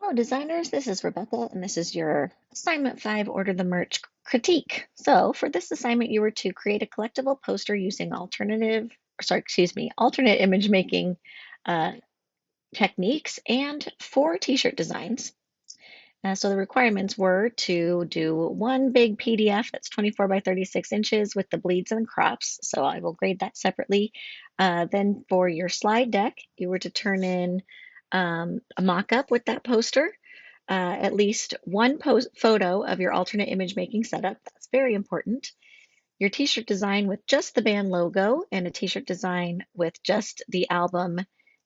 Hello, designers. This is Rebecca, and this is your assignment 5, Order the Merch critique. So, for this assignment, you were to create a collectible poster using alternate image making uh, techniques and 4 t-shirt designs. So the requirements were to do one big PDF that's 24 by 36 inches with the bleeds and crops. So I will grade that separately. Then for your slide deck, you were to turn in a mock-up with that poster, at least one photo of your alternate image making setup. That's very important. Your t-shirt design with just the band logo and a t-shirt design with just the album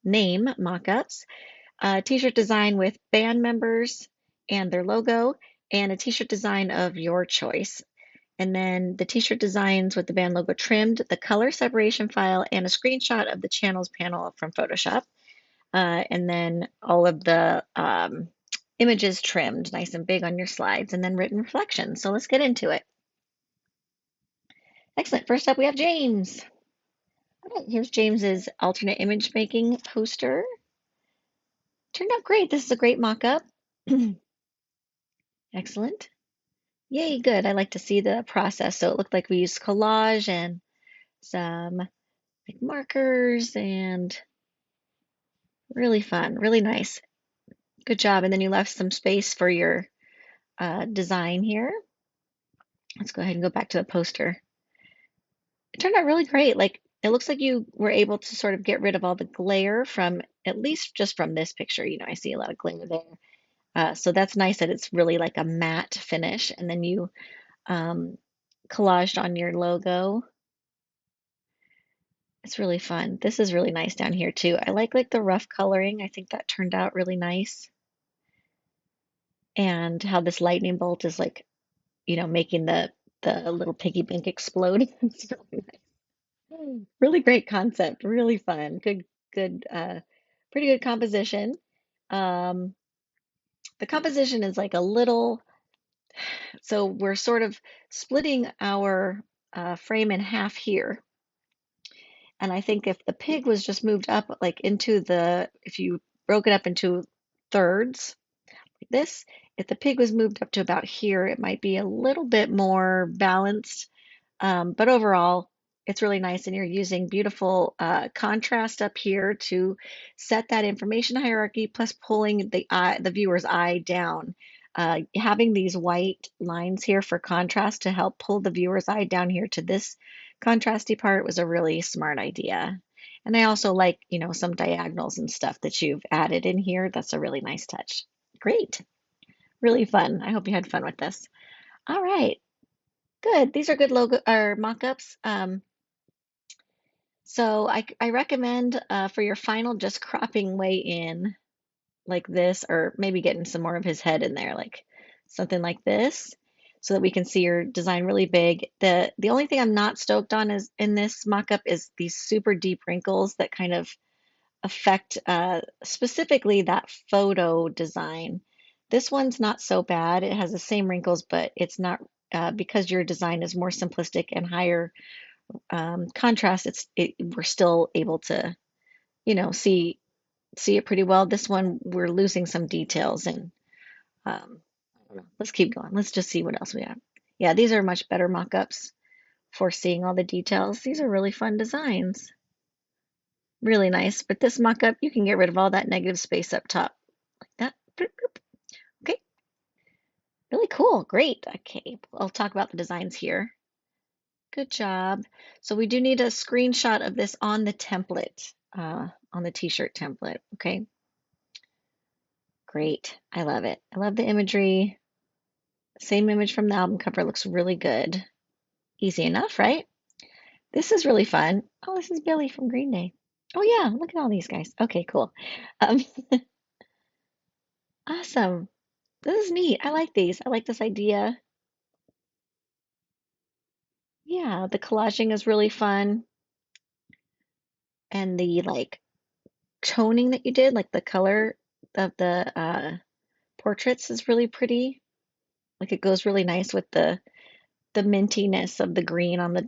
name mock-ups. A t-shirt design with band members and their logo, and a t-shirt design of your choice. And then the t-shirt designs with the band logo trimmed, the color separation file, and a screenshot of the channels panel from Photoshop. And then all of the images trimmed nice and big on your slides, and then written reflections. So let's get into it. Excellent. First up, we have James. All right, here's James's alternate image making poster. Turned out great. This is a great mock-up. Excellent. Yay, good. I like to see the process. So it looked like we used collage and some like markers and really fun, really nice. Good job. And then you left some space for your design here. Let's go ahead and go back to the poster. It turned out really great. Like it looks like you were able to sort of get rid of all the glare from, at least just from this picture. You know, I see a lot of glare there. So that's nice that it's really like a matte finish. And then you um, collaged on your logo. It's really fun. This is really nice down here too. I like the rough coloring. I think that turned out really nice. And how this lightning bolt is like, you know, making the little piggy bank explode. It's really nice. Really great concept. Really fun. Good, pretty good composition. Um, the composition is like a little, so we're sort of splitting our frame in half here. And I think if the pig was just moved up like into if you broke it up into thirds like this, if the pig was moved up to about here, it might be a little bit more balanced. But overall, it's really nice. And you're using beautiful contrast up here to set that information hierarchy, plus pulling the viewer's eye down. Having these white lines here for contrast to help pull the viewer's eye down here to this contrasty part was a really smart idea. And I also like, you know, some diagonals and stuff that you've added in here. That's a really nice touch. Great. Really fun. I hope you had fun with this. All right. Good. These are good logo or mock-ups. So I recommend for your final just cropping way in like this, or maybe getting some more of his head in there, like something like this, so that we can see your design really big. The only thing I'm not stoked on is in this mock-up is these super deep wrinkles that kind of affect specifically that photo design. This one's not so bad. It has the same wrinkles, but it's not because your design is more simplistic and higher contrast. We're still able to, you know, see it pretty well. This one we're losing some details, and I don't know. Let's keep going. Let's just see what else we have. Yeah, these are much better mock-ups for seeing all the details. These are really fun designs. Really nice. But this mock-up, you can get rid of all that negative space up top like that. Boop, boop. Okay, really cool. Great. Okay, I'll talk about the designs here. Good job. So we do need a screenshot of this on the template, on the t-shirt template. Okay, great. I love it. I love the imagery. Same image from the album cover looks really good. Easy enough, right? This is really fun. Oh, this is Billy from Green Day. Oh yeah, look at all these guys. Okay, cool. Um, awesome. This is neat. I like these. I like this idea. Yeah, the collaging is really fun. And the like toning that you did, like the color of the portraits is really pretty. Like it goes really nice with the mintiness of the green on the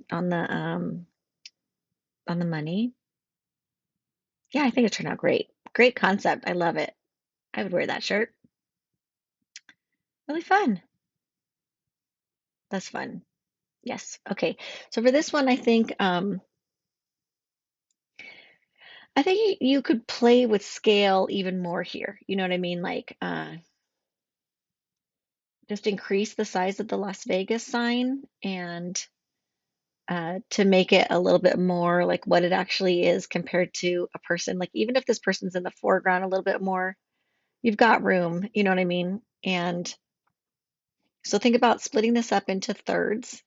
money. Yeah, I think it turned out great. Great concept. I love it. I would wear that shirt. Really fun. That's fun. Yes. Okay. So for this one, I think you could play with scale even more here. You know what I mean? Like just increase the size of the Las Vegas sign and to make it a little bit more like what it actually is compared to a person. Like even if this person's in the foreground a little bit more, you've got room. You know what I mean? And so think about splitting this up into thirds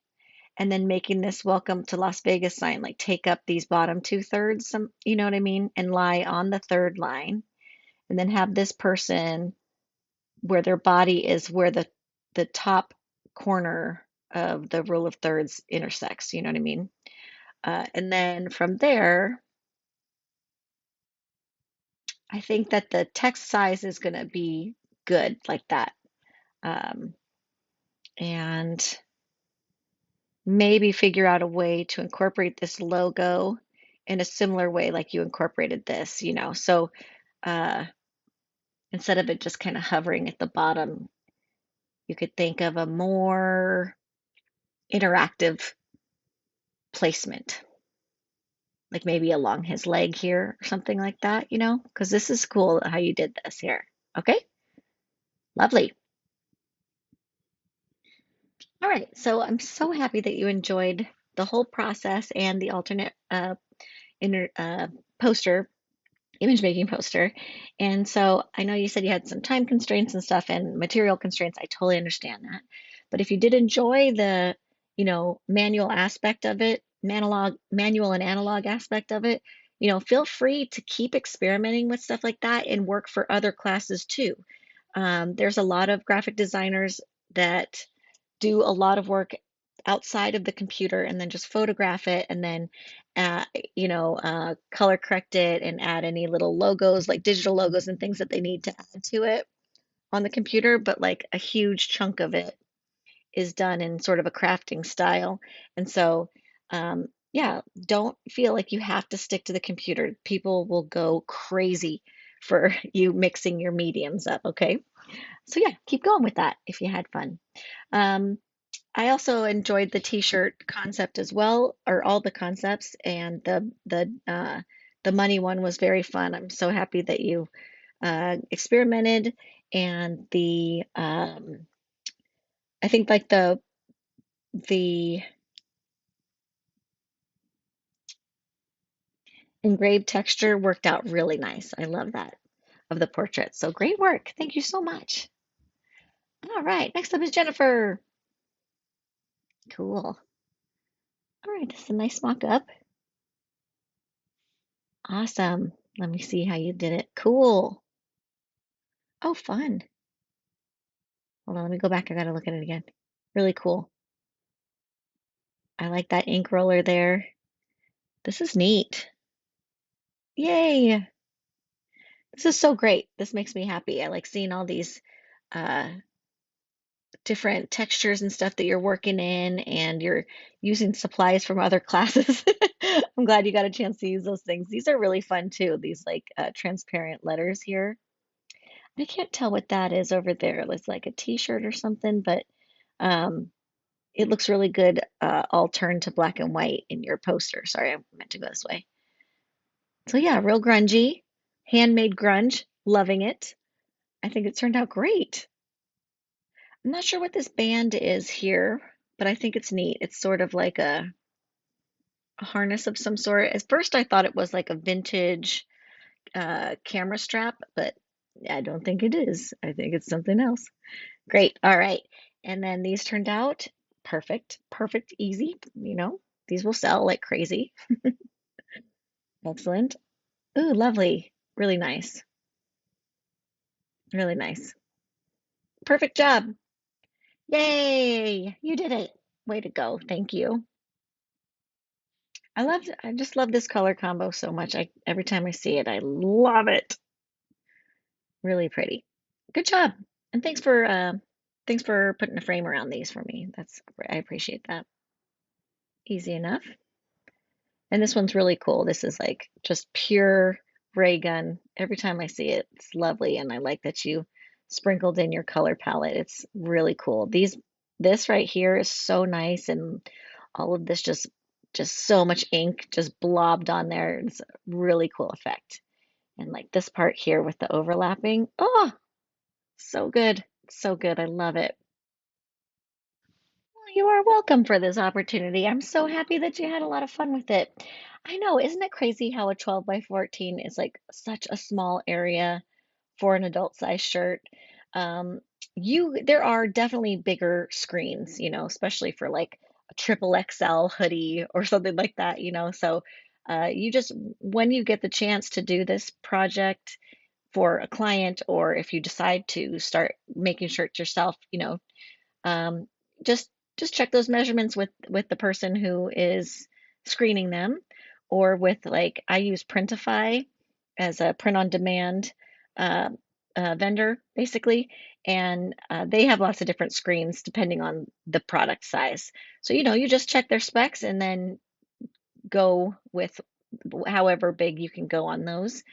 and then making this welcome to Las Vegas sign, like take up these bottom two thirds, you know what I mean, and lie on the third line, and then have this person where their body is where the top corner of the rule of thirds intersects, you know what I mean? And then from there, I think that the text size is going to be good like that. Um, and maybe figure out a way to incorporate this logo in a similar way like you incorporated this, you know. So uh, instead of it just kind of hovering at the bottom, you could think of a more interactive placement, like maybe along his leg here or something like that, you know, because this is cool how you did this here. Okay, lovely. All right, so I'm so happy that you enjoyed the whole process and the alternate inner poster image making poster. And so I know you said you had some time constraints and stuff and material constraints. I totally understand that. But if you did enjoy the, manual aspect of it, manual and analog aspect of it, feel free to keep experimenting with stuff like that and work for other classes too. There's a lot of graphic designers that do a lot of work outside of the computer and then just photograph it and then color correct it and add any little logos like digital logos and things that they need to add to it on the computer, but like a huge chunk of it is done in sort of a crafting style. And so yeah, don't feel like you have to stick to the computer. People will go crazy for you mixing your mediums up. Okay, so yeah, keep going with that if you had fun. um, I also enjoyed the t-shirt concept as well, or all the concepts, and the money one was very fun. I'm so happy that you experimented, and the I think like the engraved texture worked out really nice. I love that of the portrait. So great work. Thank you so much. All right, next up is Jennifer. Cool. All right, this is a nice mock-up. Awesome. Let me see how you did it. Cool. Oh, fun. Hold on, let me go back. I gotta look at it again. Really cool. I like that ink roller there. This is neat. Yay. This is so great. This makes me happy. I like seeing all these uh, different textures and stuff that you're working in, and you're using supplies from other classes. I'm glad you got a chance to use those things. These are really fun too, these like transparent letters here. I can't tell what that is over there. It's like a t-shirt or something, but um, it looks really good, all turned to black and white in your poster. Sorry, I meant to go this way. So yeah, real grungy, handmade grunge, loving it. I think it turned out great. I'm not sure what this band is here, but I think it's neat. It's sort of like a harness of some sort. At first, I thought it was like a vintage camera strap, but I don't think it is. I think it's something else. Great. All right. And then these turned out perfect, perfect, easy. These will sell like crazy. Excellent. Ooh, lovely. Really nice. Really nice. Perfect job. Yay! You did it. Way to go. Thank you. I just love this color combo so much. Every time I see it, I love it. Really pretty. Good job. And thanks for putting a frame around these for me. I appreciate that. Easy enough. And this one's really cool. This is like just pure ray gun. Every time I see it, it's lovely. And I like that you sprinkled in your color palette. It's really cool. This right here is so nice, and all of this just so much ink just blobbed on there. It's a really cool effect. And like this part here with the overlapping, oh, so good. So good. I love it. Well, you are welcome for this opportunity. I'm so happy that you had a lot of fun with it. I know, isn't it crazy how a 12 by 14 is like such a small area for an adult size shirt? Um, there are definitely bigger screens, especially for like a triple XL hoodie or something like that, So, you just when you get the chance to do this project for a client, or if you decide to start making shirts yourself, um, just just check those measurements with the person who is screening them, or with like I use Printify as a print on demand uh, vendor basically, and they have lots of different screens depending on the product size. So you just check their specs and then go with however big you can go on those.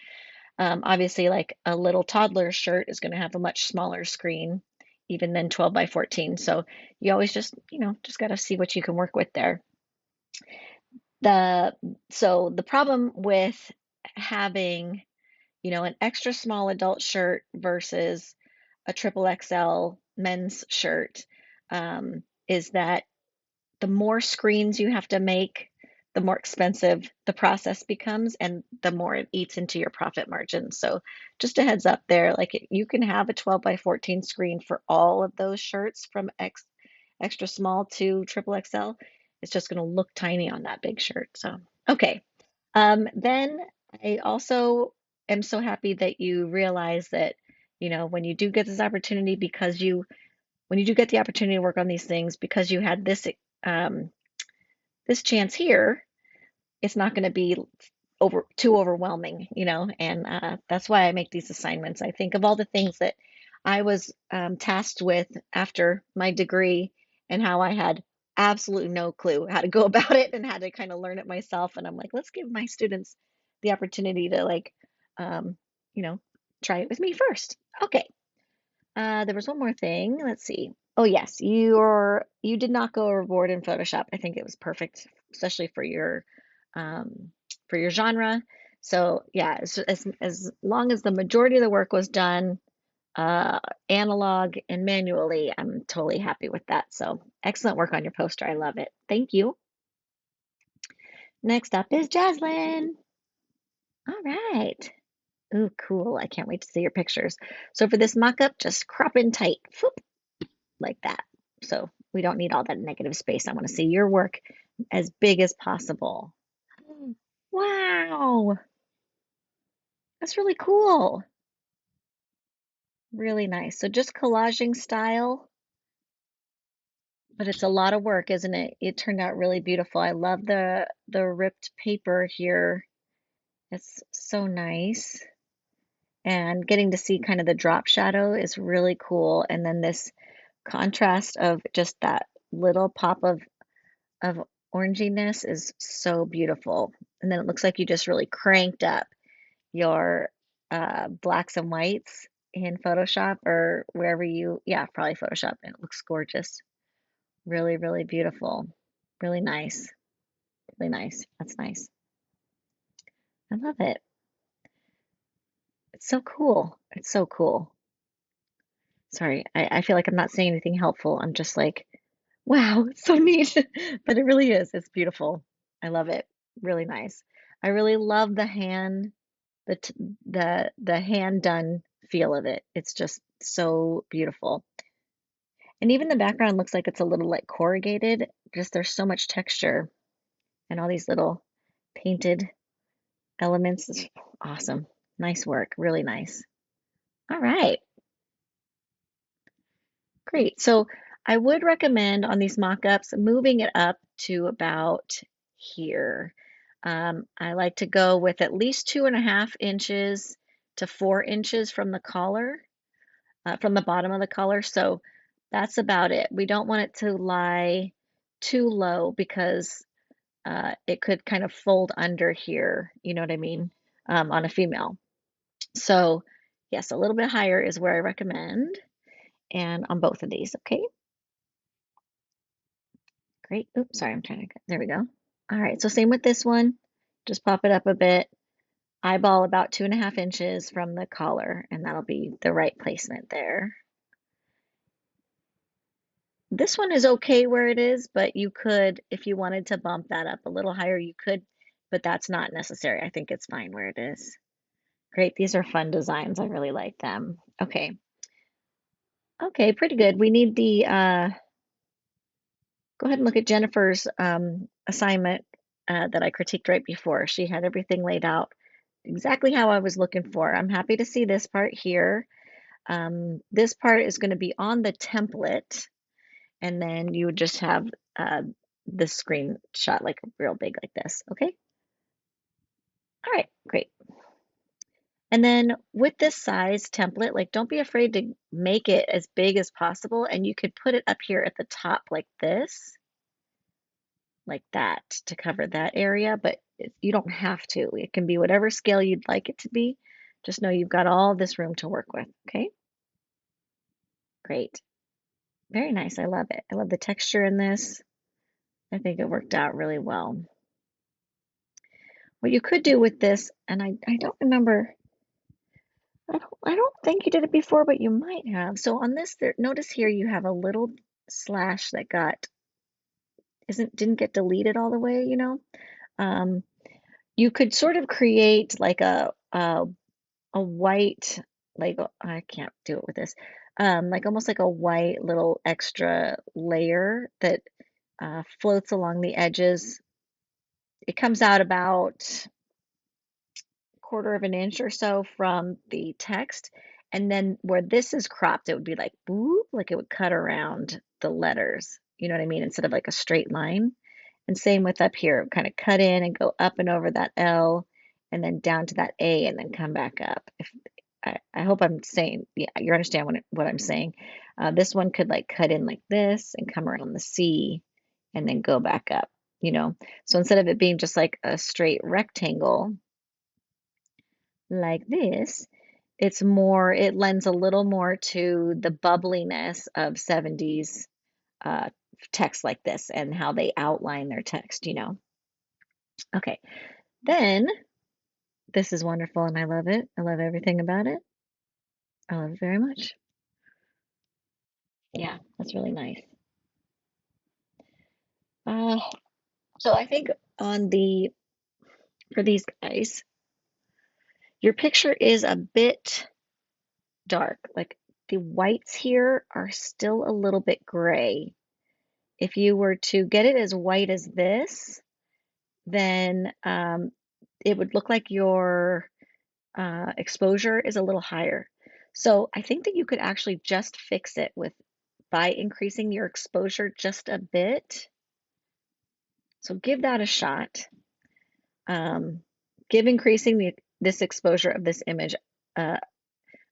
Obviously, like a little toddler shirt is going to have a much smaller screen, even than 12 by 14. So you always just got to see what you can work with there. The the problem with having, an extra small adult shirt versus a triple XL men's shirt, is that the more screens you have to make, the more expensive the process becomes, and the more it eats into your profit margin. So, just a heads up there, like you can have a 12 by 14 screen for all of those shirts from extra small to triple XL. It's just going to look tiny on that big shirt. So, okay. Then I also am so happy that you realize that, when you do get this opportunity, when you do get the opportunity to work on these things, because you had um, this chance here, it's not going to be too overwhelming, and that's why I make these assignments. I think of all the things that I was tasked with after my degree, and how I had absolutely no clue how to go about it and had to kind of learn it myself. And I'm like, let's give my students the opportunity to um, you know, try it with me first. Okay. There was one more thing. Let's see. Oh yes, you did not go overboard in Photoshop. I think it was perfect, especially um, for your genre. So yeah, as long as the majority of the work was done uh, analog and manually, I'm totally happy with that. So excellent work on your poster. I love it. Thank you. Next up is Jaslyn. All right. Ooh, cool. I can't wait to see your pictures. So for this mock-up, just crop in tight. Whoop, like that. So we don't need all that negative space. I want to see your work as big as possible. Wow, that's really cool. Really nice. So just collaging style, but it's a lot of work, isn't it? It turned out really beautiful. I love the ripped paper here. It's so nice. And getting to see kind of the drop shadow is really cool. And then this contrast of just that little pop of oranginess is so beautiful. And then it looks like you just really cranked up your blacks and whites in Photoshop or wherever yeah, probably Photoshop. And it looks gorgeous. Really, really beautiful. Really nice. Really nice. That's nice. I love it. It's so cool. It's so cool. Sorry, I feel like I'm not saying anything helpful. I'm just like, wow, it's so neat. But it really is. It's beautiful. I love it. Really nice. I really love the t- the hand done feel of it. It's just so beautiful. And even the background looks like it's a little like corrugated. Just there's so much texture and all these little painted elements. It's awesome. Nice work. Really nice. All right. Great. So I would recommend on these mock-ups moving it up to about here. I like to go with at least 2.5 inches to 4 inches from the collar, from the bottom of the collar. So that's about it. We don't want it to lie too low because it could kind of fold under here. You know what I mean? On a female. So Yes, a little bit higher is where I recommend, and on both of these, okay? Great. Oops, sorry, I'm trying to, there we go. All right, so same with this one. Just pop it up a bit. Eyeball about 2.5 inches from the collar, and that'll be the right placement there. This one is okay where it is, but you could, if you wanted to bump that up a little higher, you could, but that's not necessary. I think it's fine where it is. Great, these are fun designs. I really like them. Okay, okay, pretty good. We need the, go ahead and look at Jennifer's assignment that I critiqued right before. She had everything laid out exactly how I was looking for. I'm happy to see this part here. This part is going to be on the template, and then you would just have the screenshot like real big like this. Okay. All right, great. And then with this size template, like don't be afraid to make it as big as possible, and you could put it up here at the top like this, like that, to cover that area, but you don't have to. It can be whatever scale you'd like it to be. Just know you've got all this room to work with. Okay, great. Very nice. I love it. I love the texture in this. I think it worked out really well. What you could do with this, and I don't remember, I don't think you did it before, but you might have. So on this, there, notice here you have a little slash that didn't get deleted all the way, you know? Um, you could sort of create like a white, like I can't do it with this, like almost like a white little extra layer that floats along the edges. It comes out about 1/4 of an inch or so from the text. And then where this is cropped, it would be like boop, like it would cut around the letters. You know what I mean? Instead of like a straight line. And same with up here, kind of cut in and go up and over that L and then down to that A and then come back up. If I hope I'm saying, yeah, you understand what I'm saying. This one could like cut in like this and come around the C and then go back up, you know. So instead of it being just like a straight rectangle, like this, it lends a little more to the bubbliness of 70s uh, text like this and how they outline their text, you know. Okay, then this is wonderful and I love it. I love everything about it. I love it very much. Yeah, that's really nice. Uh, so I think on for these guys, your picture is a bit dark. Like the whites here are still a little bit gray. If you were to get it as white as this, then it would look like your exposure is a little higher. So I think that you could actually just fix it by increasing your exposure just a bit. So give that a shot. Um, give increasing this exposure of this image uh,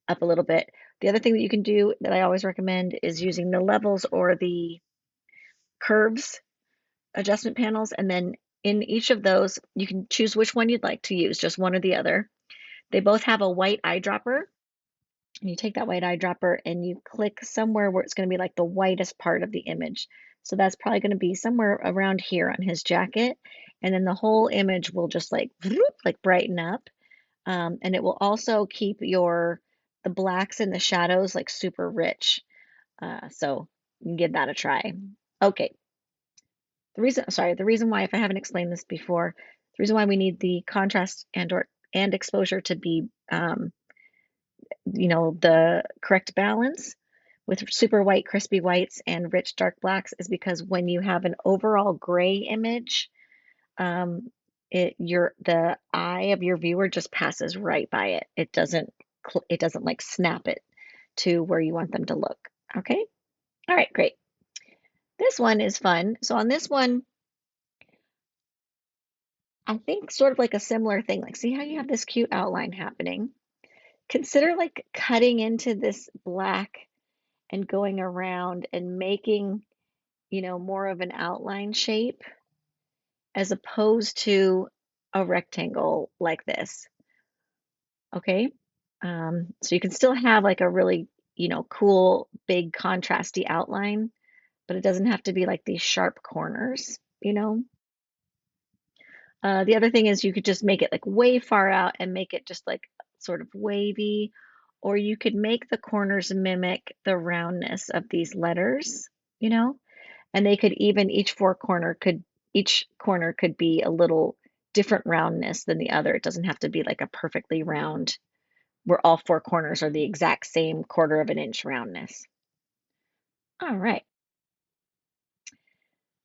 up a little bit. The other thing that you can do that I always recommend is using the levels or the curves adjustment panels, and then in each of those, you can choose which one you'd like to use, just one or the other. They both have a white eyedropper, and you take that white eyedropper and you click somewhere where it's going to be like the whitest part of the image. So that's probably going to be somewhere around here on his jacket, and then the whole image will just like like brighten up, and it will also keep the blacks and the shadows like super rich. So you can give that a try. Okay, the reason why, if I haven't explained this before, the reason why we need the contrast and exposure to be, the correct balance with super white, crispy whites and rich dark blacks is because when you have an overall gray image, um, the eye of your viewer just passes right by it. It doesn't like snap it to where you want them to look. Okay. All right, great. This one is fun. So on this one, I think sort of like a similar thing, like see how you have this cute outline happening? Consider like cutting into this black and going around and making, more of an outline shape as opposed to a rectangle like this. Okay? So you can still have like a really, cool, big contrasty outline, but it doesn't have to be like these sharp corners. The other thing is you could just make it like way far out and make it just like sort of wavy, or you could make the corners mimic the roundness of these letters, you know, and they could even each corner could be a little different roundness than the other. It doesn't have to be like a perfectly round where all four corners are the exact same quarter of an inch roundness. All right.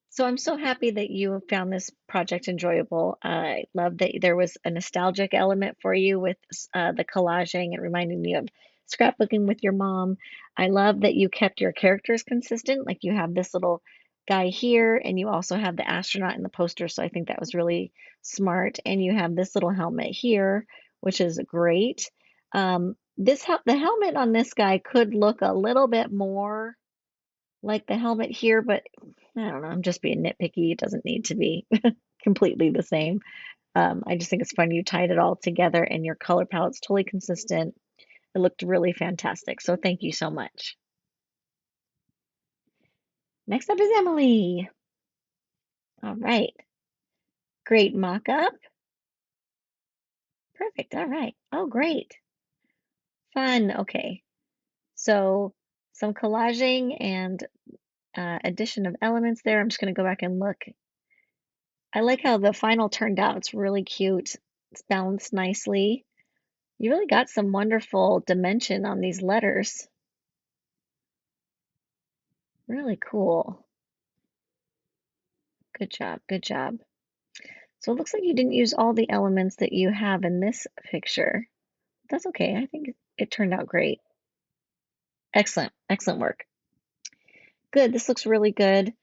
So I'm so happy that you found this project enjoyable. I love that there was a nostalgic element for you with the collaging and reminding you of scrapbooking with your mom. I love that you kept your characters consistent. Like you have this little guy here, and you also have the astronaut in the poster. So I think that was really smart. And you have this little helmet here, which is great. The helmet on this guy could look a little bit more like the helmet here, but I don't know. I'm just being nitpicky. It doesn't need to be completely the same. I just think it's fun. You tied it all together and your color palette's totally consistent. It looked really fantastic. So thank you so much. Next up is Emily. All right. Great mock-up. Perfect. All right. Oh, great. Fun. Okay. So some collaging and addition of elements there. I'm just going to go back and look. I like how the final turned out. It's really cute. It's balanced nicely. You really got some wonderful dimension on these letters. Really cool. Good job. Good job. So it looks like you didn't use all the elements that you have in this picture. That's okay. I think it turned out great. Excellent. Excellent work. Good. This looks really good.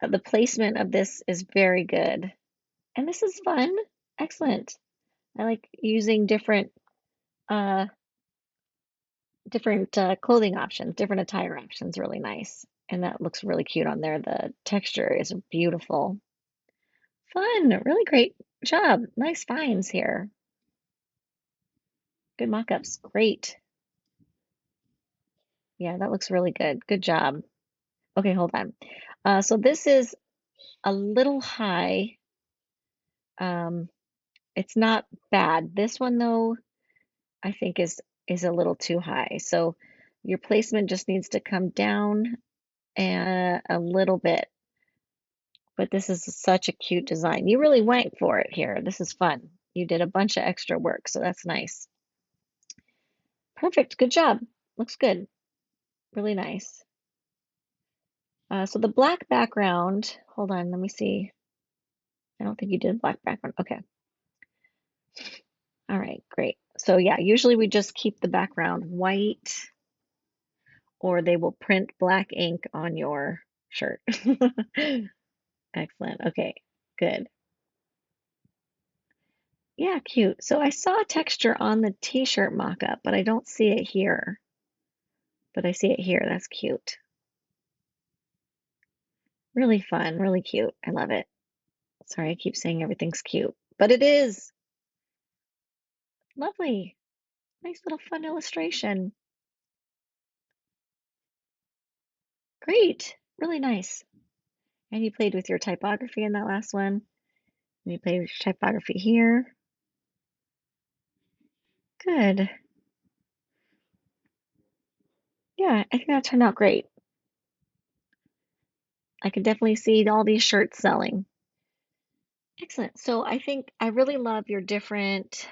The placement of this is very good. And this is fun. Excellent. I like using uh different clothing options, different attire options. Really nice. And that looks really cute on there. The texture is beautiful. Fun, really great job. Nice finds here. Good mock-ups. Great. Yeah, that looks really good. Good job. Okay, hold on. So this is a little high. Um, it's not bad. This one though, I think is a little too high. So your placement just needs to come down a little bit. But this is such a cute design. You really went for it here. This is fun. You did a bunch of extra work, so that's nice. Perfect. Good job. Looks good. Really nice. So the black background, hold on, let me see. I don't think you did black background. Okay. All right, great. So yeah, usually we just keep the background white or they will print black ink on your shirt. Excellent. Okay, good. Yeah, cute. So I saw a texture on the t-shirt mock-up, but I don't see it here. But I see it here. That's cute. Really fun, really cute. I love it. Sorry, I keep saying everything's cute, but it is. Lovely. Nice little fun illustration. Great. Really nice. And you played with your typography in that last one. And you played with your typography here. Good. Yeah, I think that turned out great. I could definitely see all these shirts selling. Excellent. So I think I really love your different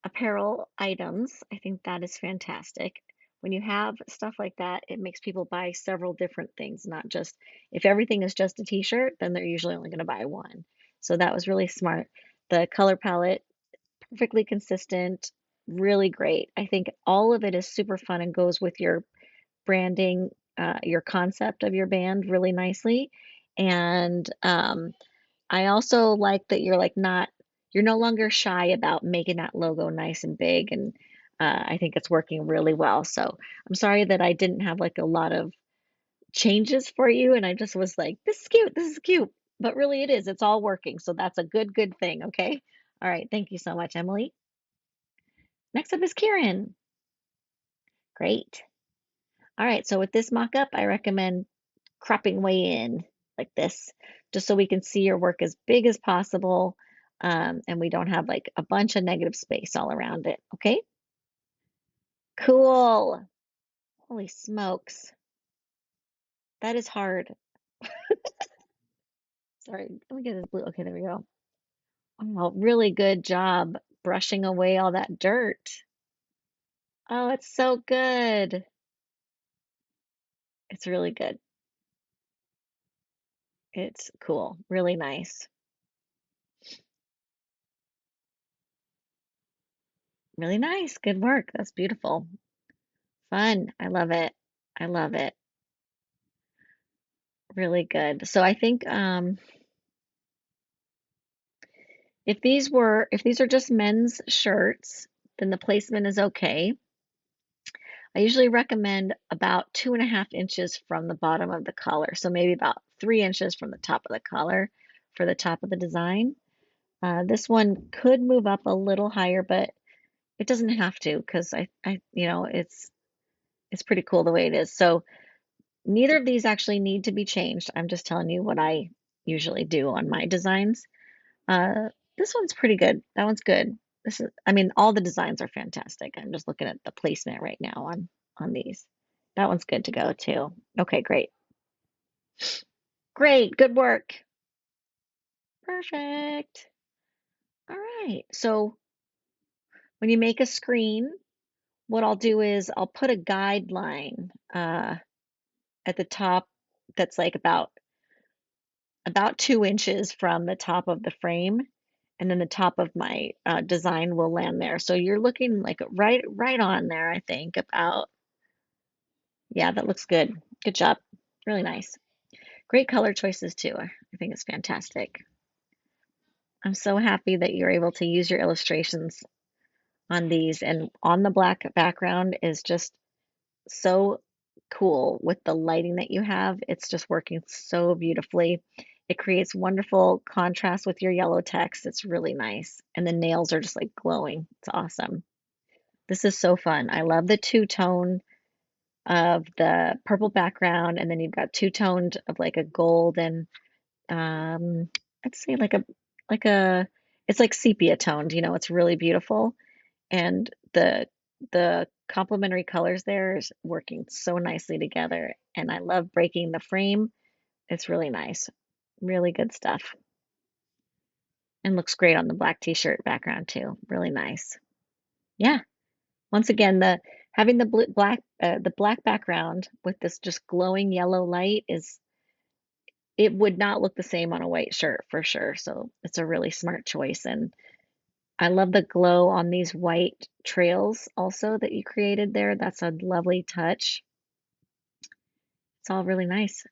apparel items. I think that is fantastic. When you have stuff like that, it makes people buy several different things, not just if everything is just a t-shirt, then they're usually only going to buy one. So that was really smart. The color palette, perfectly consistent, really great. I think all of it is super fun and goes with your branding, your concept of your band really nicely. And I also like that you're like not, you're no longer shy about making that logo nice and big. And I think it's working really well. So I'm sorry that I didn't have like a lot of changes for you. And I just was like, this is cute. This is cute. But really it is. It's all working. So that's a good thing. Okay. All right. Thank you so much, Emily. Next up is Kieran. Great. All right, so with this mock-up, I recommend cropping way in like this, just so we can see your work as big as possible, and we don't have like a bunch of negative space all around it. Okay? Cool. Holy smokes. That is hard. Sorry, let me get this blue. Okay, there we go. Oh, really good job brushing away all that dirt. Oh, it's so good. It's really good. It's cool. Really nice. Really nice. Good work. That's beautiful. Fun. I love it. I love it. Really good. So I think if these are just men's shirts, then the placement is okay. I usually recommend about 2.5 inches from the bottom of the collar. So maybe about 3 inches from the top of the collar for the top of the design. This one could move up a little higher, but it doesn't have to because it's pretty cool the way it is. So neither of these actually need to be changed. I'm just telling you what I usually do on my designs. Uh, this one's pretty good. That one's good. I mean, all the designs are fantastic. I'm just looking at the placement right now on these. That one's good to go too. Okay, great. Great, good work. Perfect. All right. So when you make a screen, what I'll do is I'll put a guideline at the top that's like about 2 inches from the top of the frame, and then the top of my design will land there. So you're looking like right on there, I think, about, yeah, that looks good. Good job. Really nice. Great color choices too. I think it's fantastic. I'm so happy that you're able to use your illustrations on these, and on the black background is just so cool with the lighting that you have. It's just working so beautifully. It creates wonderful contrast with your yellow text. It's really nice. And the nails are just like glowing. It's awesome. This is so fun. I love the two-tone of the purple background, and then you've got two-toned of like a gold and um I'd say like a it's like sepia toned, it's really beautiful. And the complementary colors there is working so nicely together. And I love breaking the frame. It's really nice. Really good stuff. And looks great on the black t-shirt background too. Really nice. Yeah. Once again, the having the black background with this just glowing yellow light is it would not look the same on a white shirt for sure. So it's a really smart choice. And I love the glow on these white trails also that you created there. That's a lovely touch. It's all really nice.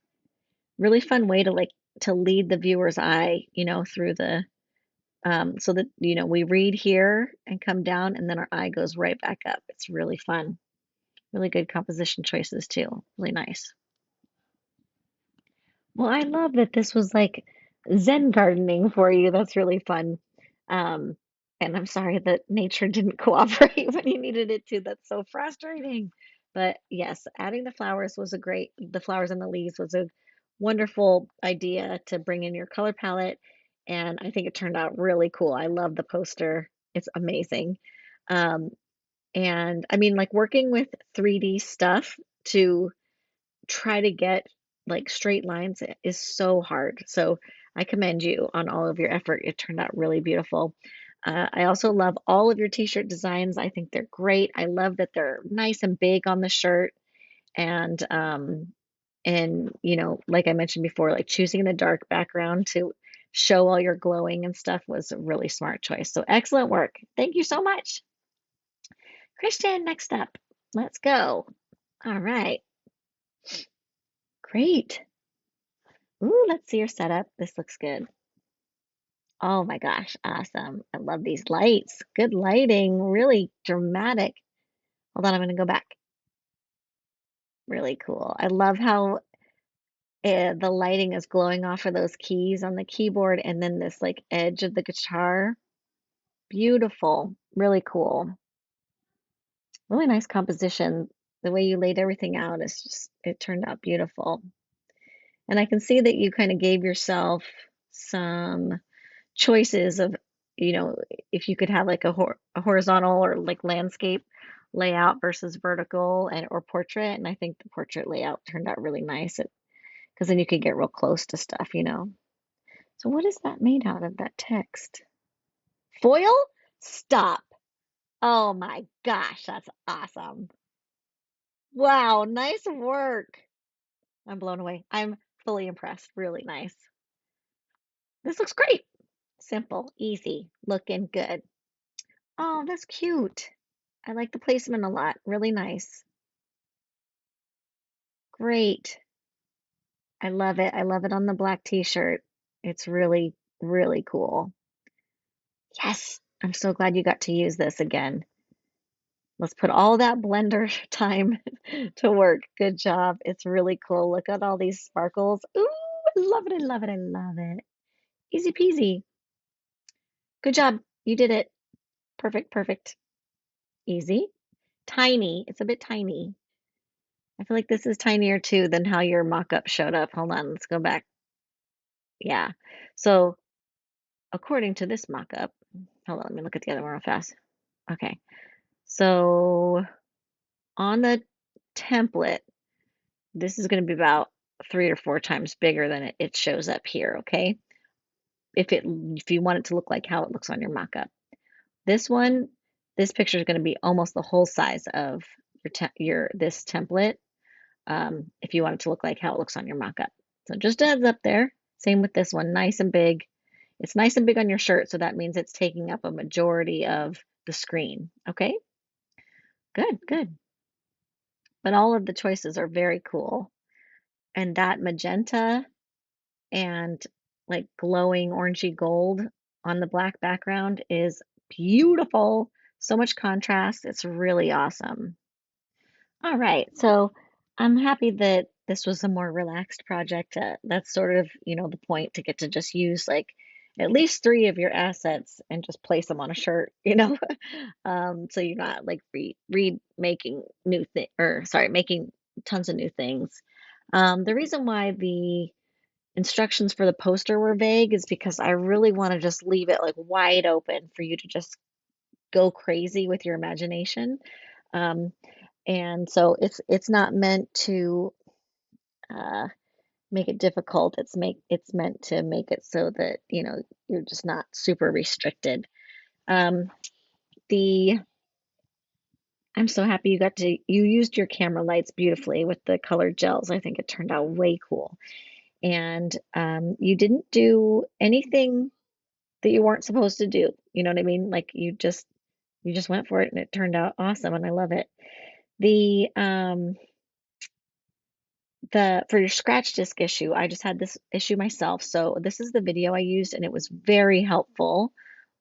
Really fun way to to lead the viewer's eye, through the so that we read here and come down and then our eye goes right back up. It's really fun. Really good composition choices too. Really nice. Well, I love that this was like Zen gardening for you. That's really fun. Um, and I'm sorry that nature didn't cooperate when you needed it to. That's so frustrating. But yes, adding the flowers and the leaves was a wonderful idea to bring in your color palette. And I think it turned out really cool. I love the poster. It's amazing. Um, and I mean, like working with 3D stuff to try to get like straight lines is so hard. So I commend you on all of your effort. It turned out really beautiful. I also love all of your t-shirt designs. I think they're great. I love that they're nice and big on the shirt. And like I mentioned before, like choosing the dark background to show all your glowing and stuff was a really smart choice. So excellent work. Thank you so much. Christian, next up. Let's go. All right. Great. Ooh, let's see your setup. This looks good. Oh my gosh, awesome. I love these lights. Good lighting, really dramatic. Hold on, I'm gonna go back. Really cool. I love how the lighting is glowing off of those keys on the keyboard and then this like edge of the guitar. Beautiful. Really cool. Really nice composition. The way you laid everything out is just, it turned out beautiful. And I can see that you kind of gave yourself some choices of, you know, if you could have like a horizontal or like landscape layout versus vertical and or portrait. And I think the portrait layout turned out really nice because then you could get real close to stuff, you know. So what is that made out of, that text? Foil? Stop. Oh my gosh, that's awesome. Wow, nice work. I'm blown away. I'm fully impressed. Really nice. This looks great. Simple, easy, looking good. Oh, that's cute. I like the placement a lot. Really nice. Great. I love it. I love it on the black t-shirt. It's really, really cool. Yes, I'm so glad you got to use this again. Let's put all that Blender time to work. Good job. It's really cool. Look at all these sparkles. Ooh, I love it. I love it. I love it. Easy peasy. Good job. You did it. Perfect, perfect. Easy. Tiny. It's a bit tiny. I feel like this is tinier too than how your mock-up showed up. Hold on, let's go back. Yeah. So according to this mock-up, hold on, let me look at the other one real fast. Okay. So on the template, this is going to be about 3 or 4 times bigger than it shows up here, okay? If you want it to look like how it looks on your mock-up. This one, this picture is going to be almost the whole size of your this template, if you want it to look like how it looks on your mock-up. So just a heads up there. Same with this one, nice and big. It's nice and big on your shirt, so that means it's taking up a majority of the screen. Okay, good, good. But all of the choices are very cool. And that magenta and like glowing orangey gold on the black background is beautiful. So much contrast. It's really awesome. All right, so I'm happy that this was a more relaxed project. That's sort of, you know, the point, to get to just use like at least 3 of your assets and just place them on a shirt, you know, so you're not like making new thing, or sorry, making tons of new things. The reason why the instructions for the poster were vague is because I really want to just leave it like wide open for you to just go crazy with your imagination. Um, and so it's not meant to uh, make it difficult. It's meant to make it so that, you know, you're just not super restricted. Um, the I'm so happy you used your camera lights beautifully with the colored gels. I think it turned out way cool. And you didn't do anything that you weren't supposed to do. You know what I mean? Like you just went for it and it turned out awesome, and I love it. The for your scratch disk issue, I just had this issue myself. So this is the video I used and it was very helpful.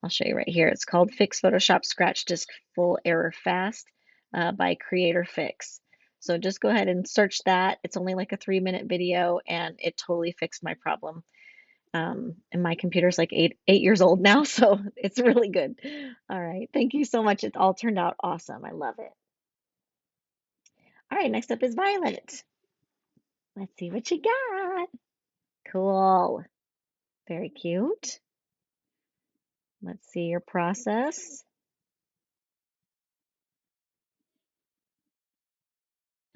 I'll show you right here. It's called Fix Photoshop Scratch Disk Full Error Fast by Creator Fix. So just go ahead and search that. It's only like a 3-minute video and it totally fixed my problem. And my computer's like eight years old now, so it's really good. All right, thank you so much. It all turned out awesome. I love it. All right, next up is Violet. Let's see what you got. Cool. Very cute. Let's see your process.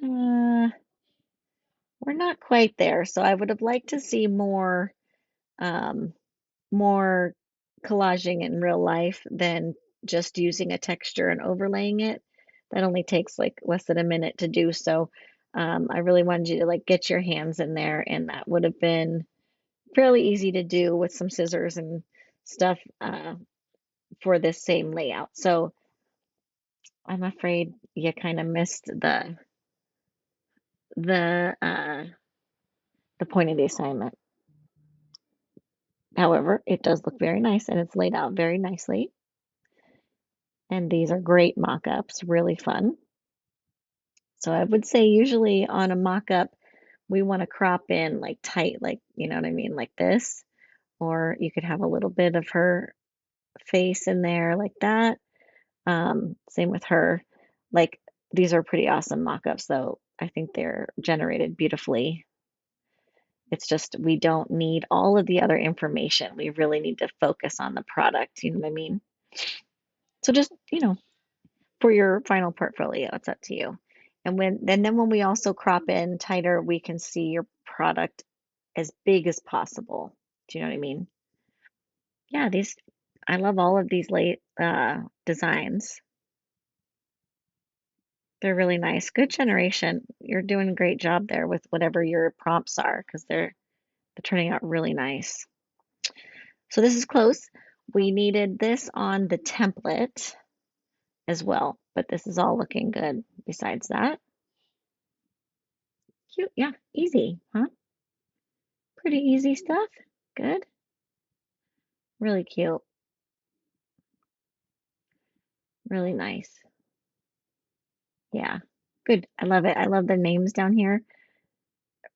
Uh, we're not quite there, so I would have liked to see um, more collaging in real life than just using a texture and overlaying it. That only takes like less than a minute to do. So I really wanted you to like get your hands in there, and that would have been fairly easy to do with some scissors and stuff for this same layout. So I'm afraid you kind of missed the uh, the point of the assignment. However, it does look very nice and it's laid out very nicely. And these are great mock-ups, really fun. So I would say usually on a mock-up, we want to crop in like tight, like, you know what I mean, like this. Or you could have a little bit of her face in there like that. Same with her. Like These are pretty awesome mock-ups, though. I think they're generated beautifully. It's just we don't need all of the other information. We really need to focus on the product, you know what I mean? So just, for your final portfolio, it's up to you. And then when we also crop in tighter, we can see your product as big as possible. Do you know what I mean? Yeah, these I love all of these late designs. They're really nice. Good generation. You're doing a great job there with whatever your prompts are because they're turning out really nice. So this is close. We needed this on the template as well, but this is all looking good besides that. Cute, yeah, easy, huh? Pretty easy stuff. Good. Really cute. Really nice. Yeah. Good. I love it. I love the names down here.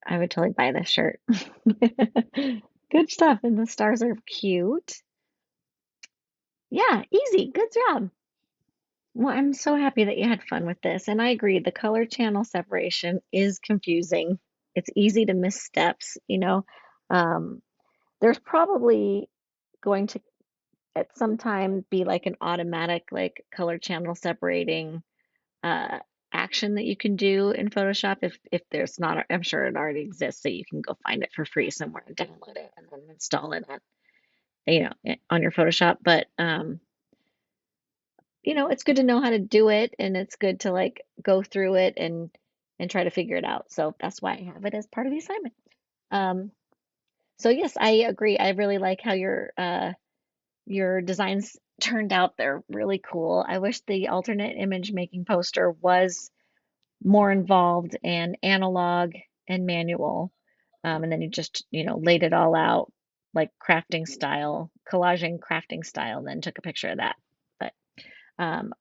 I would totally buy this shirt. Good stuff. And the stars are cute. Yeah, easy. Good job. Well, I'm so happy that you had fun with this. And I agree, the color channel separation is confusing. It's easy to miss steps, you know. Um, there's probably going to at some time be like an automatic like color channel separating uh action that you can do in Photoshop if there's not, I'm sure it already exists, so you can go find it for free somewhere and download it and then install it on, on your Photoshop. But it's good to know how to do it, and it's good to like go through it and try to figure it out. So that's why I have it as part of the assignment. Um, so yes, I agree. I really like how your designs turned out. They're really cool. I wish the alternate image making poster was more involved and analog and manual. And then you just, laid it all out like crafting style, collaging crafting style, and then took a picture of that. But um,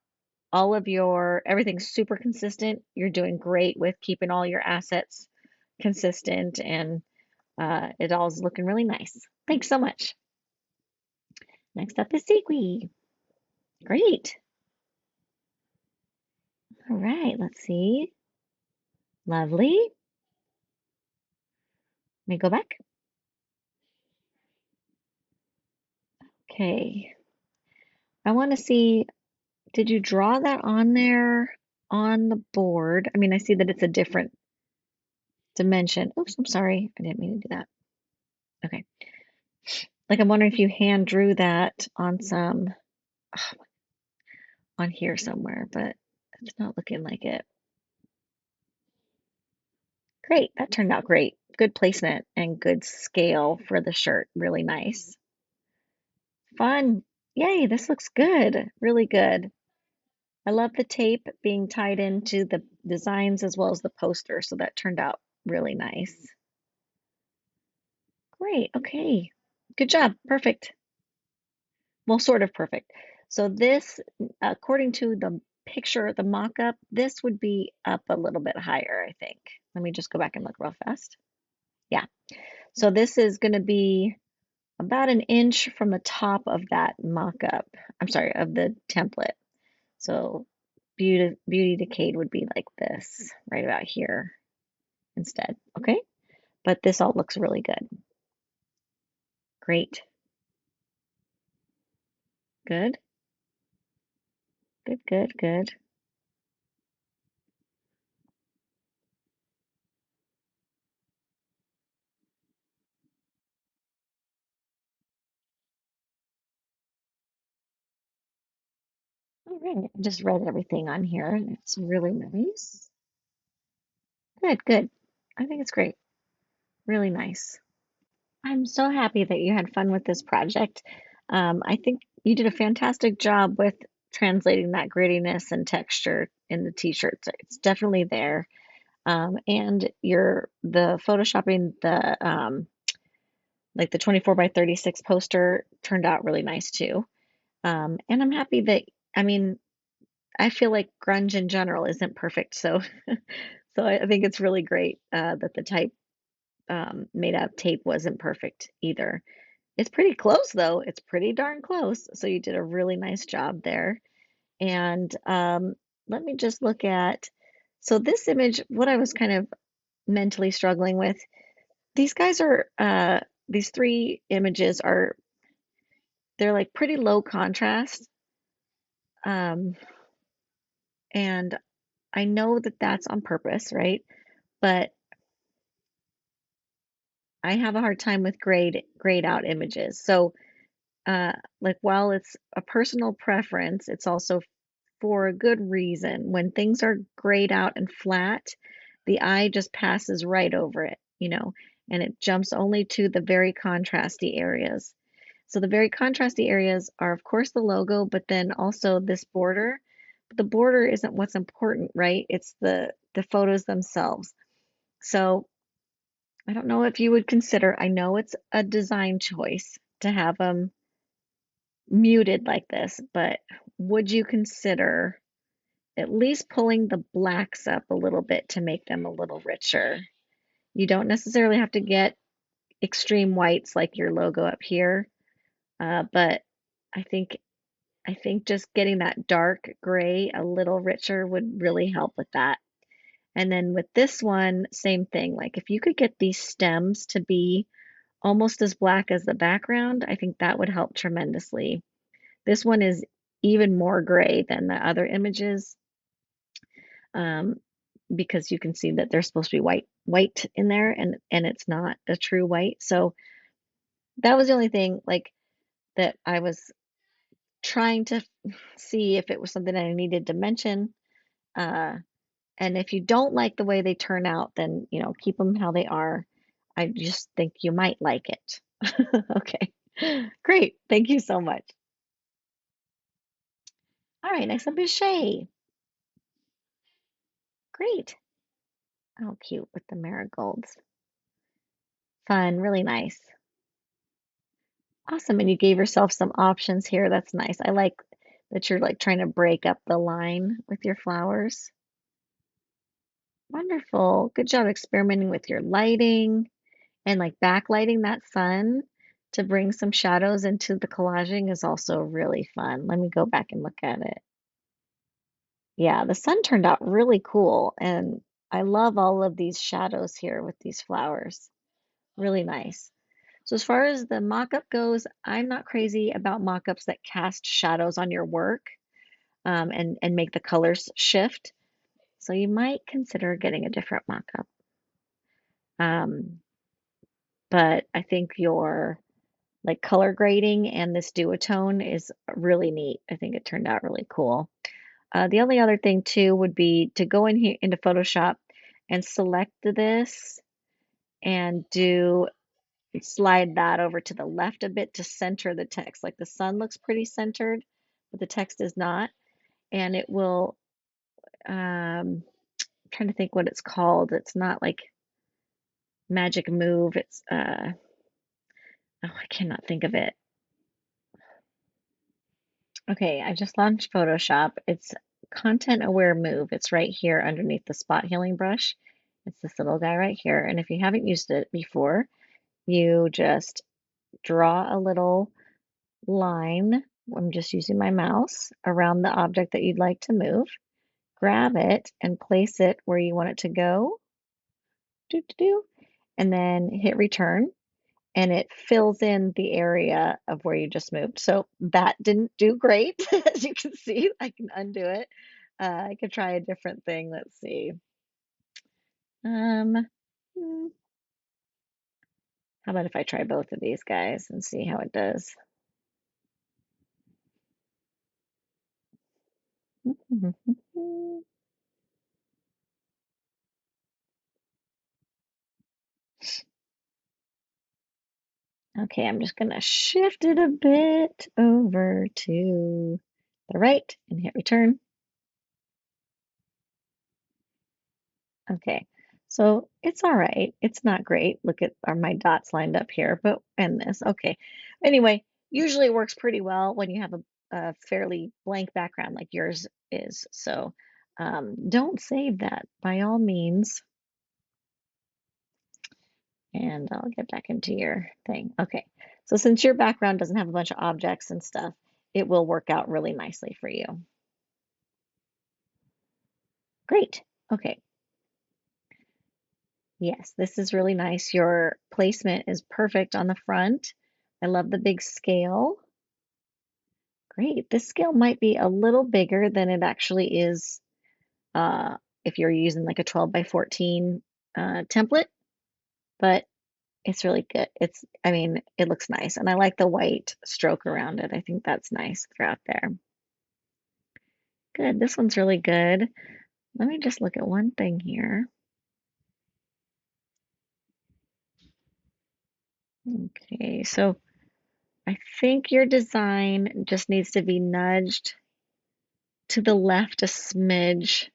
all of everything's super consistent. You're doing great with keeping all your assets consistent, and it all's looking really nice. Thanks so much. Next up is Sequi. Great. All right, let's see. Lovely. Let me go back. Okay. I want to see, did you draw that on there on the board? I mean, I see that it's a different dimension. Oops, I'm sorry. I didn't mean to do that. Okay. Like I'm wondering if you hand drew that on on here somewhere, but it's not looking like it. Great. That turned out great. Good placement and good scale for the shirt. Really nice. Fun. Yay, this looks good. Really good. I love the tape being tied into the designs as well as the poster, so that turned out really nice. Great, okay. Good job, perfect. Well, sort of perfect. So this, according to the picture, the mock-up, this would be up a little bit higher, I think. Let me just go back and look real fast. Yeah, so this is gonna be about an inch from the top of that mock-up. I'm sorry, of the template. So Beauty Decayed would be like this, right about here instead, okay? But this all looks really good. Great. Good, good, good, good. All right, I just read everything on here and it's really nice. Good, good. I think it's great. Really nice. I'm so happy that you had fun with this project. I think you did a fantastic job with translating that grittiness and texture in the t-shirts. It's definitely there. And the photoshopping like the 24 by 36 poster turned out really nice too. And I'm happy that, I mean, I feel like grunge in general isn't perfect, so so I think it's really great that the type made out of tape wasn't perfect either. It's pretty close though. It's pretty darn close. So you did a really nice job there. And let me just look at, so this image, what I was kind of mentally struggling with, these guys are, these three images are, they're like pretty low contrast. Um, and I know that that's on purpose, right? But I have a hard time with grayed out images. So, like while it's a personal preference, it's also for a good reason. When things are grayed out and flat, the eye just passes right over it, and it jumps only to the very contrasty areas. So the very contrasty areas are, of course, the logo, but then also this border. But the border isn't what's important, right? It's the photos themselves. So I don't know if you would consider, I know it's a design choice to have them muted like this, but would you consider at least pulling the blacks up a little bit to make them a little richer? You don't necessarily have to get extreme whites like your logo up here, but I think I think just getting that dark gray a little richer would really help with that. And then with this one, same thing. Like if you could get these stems to be almost as black as the background, I think that would help tremendously. This one is even more gray than the other images, um, because you can see that there's supposed to be white in there, and it's not a true white. So that was the only thing like that I was trying to see if it was something I needed to mention. Uh, and if you don't like the way they turn out, then keep them how they are. I just think you might like it. Okay, great. Thank you so much. All right, next up is Shay. Great. Oh, cute with the marigolds. Fun, really nice. Awesome. And you gave yourself some options here. That's nice. I like that you're like trying to break up the line with your flowers. Wonderful. Good job experimenting with your lighting and like backlighting that sun to bring some shadows into the collaging is also really fun. Let me go back and look at it. Yeah, the sun turned out really cool, and I love all of these shadows here with these flowers. Really nice. So as far as the mock-up goes, I'm not crazy about mock-ups that cast shadows on your work, and make the colors shift. So you might consider getting a different mock-up. Um, but I think your like color grading and this duotone is really neat. I think it turned out really cool. The only other thing too would be to go in here into Photoshop and select this and do slide that over to the left a bit to center the text. Like the sun looks pretty centered, but the text is not. And it will, I'm trying to think what it's called. It's not like magic move. It's, oh, I cannot think of it. Okay, I just launched Photoshop. It's content aware move. It's right here underneath the spot healing brush. It's this little guy right here. And if you haven't used it before, you just draw a little line. I'm just using my mouse around the object that you'd like to move. Grab it and place it where you want it to go. Do, do, do. And then hit return. And it fills in the area of where you just moved. So that didn't do great. As you can see, I can undo it. I could try a different thing. Let's see. Hmm, how about if I try both of these guys and see how it does? Okay, I'm just gonna shift it a bit over to the right and hit return. Okay, so it's all right. It's not great. Look at are my dots lined up here, but and this. Okay. Anyway, usually it works pretty well when you have a fairly blank background like yours is. So don't save that by all means. And I'll get back into your thing. Okay. So since your background doesn't have a bunch of objects and stuff, it will work out really nicely for you. Great. Okay. Yes, this is really nice. Your placement is perfect on the front. I love the big scale. Great. This scale might be a little bigger than it actually is uh, if you're using like a 12 by 14 template, but it's really good. I mean, it looks nice. And I like the white stroke around it. I think that's nice throughout there. Good. This one's really good. Let me just look at one thing here. Okay, so I think your design just needs to be nudged to the left a smidge.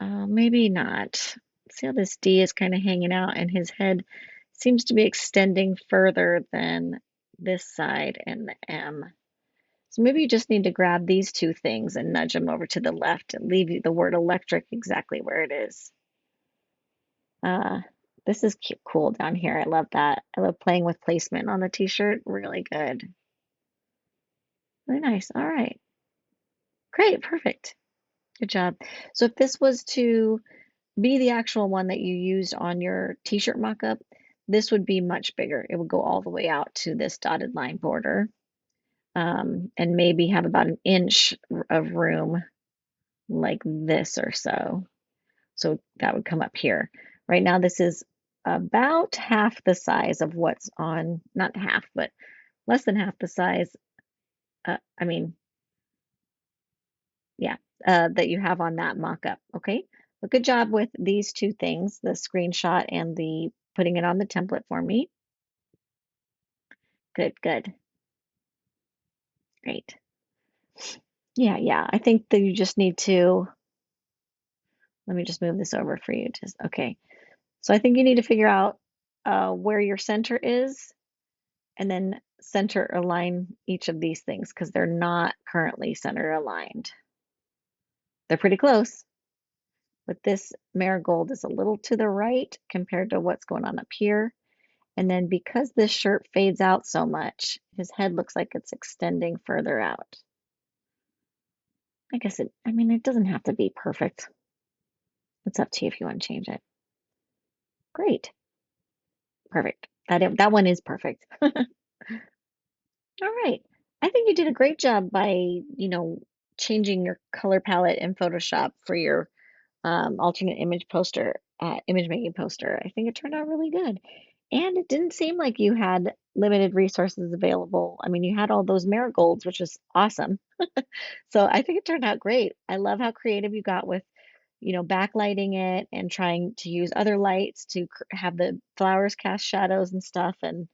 Maybe not. See how this D is kind of hanging out and his head seems to be extending further than this side and the M. So maybe you just need to grab these two things and nudge them over to the left and leave the word electric exactly where it is. Uh, this is cute, cool down here. I love that. I love playing with placement on the t-shirt. Really good. Really nice. All right. Great. Perfect. Good job. So if this was to be the actual one that you used on your t-shirt mock-up, this would be much bigger. It would go all the way out to this dotted line border, and maybe have about an inch of room like this or so. So that would come up here. Right now, this is about half the size of what's on, not half, but less than half the size. I mean, yeah, that you have on that mock-up. Okay. Well, good job with these two things, the screenshot and the putting it on the template for me. Good, good. Great. Yeah, yeah. I think that you just need to, let me just move this over for you. Just okay. So I think you need to figure out where your center is and then center align each of these things because they're not currently center aligned. They're pretty close, but this marigold is a little to the right compared to what's going on up here. And then because this shirt fades out so much, his head looks like it's extending further out. I mean, it doesn't have to be perfect. It's up to you if you want to change it. Great. Perfect. That one is perfect. All right. I think you did a great job by, changing your color palette in Photoshop for your alternate image poster, image making poster. I think it turned out really good. And it didn't seem like you had limited resources available. I mean, you had all those marigolds, which is awesome. So I think it turned out great. I love how creative you got with, backlighting it and trying to use other lights to have the flowers cast shadows and stuff. And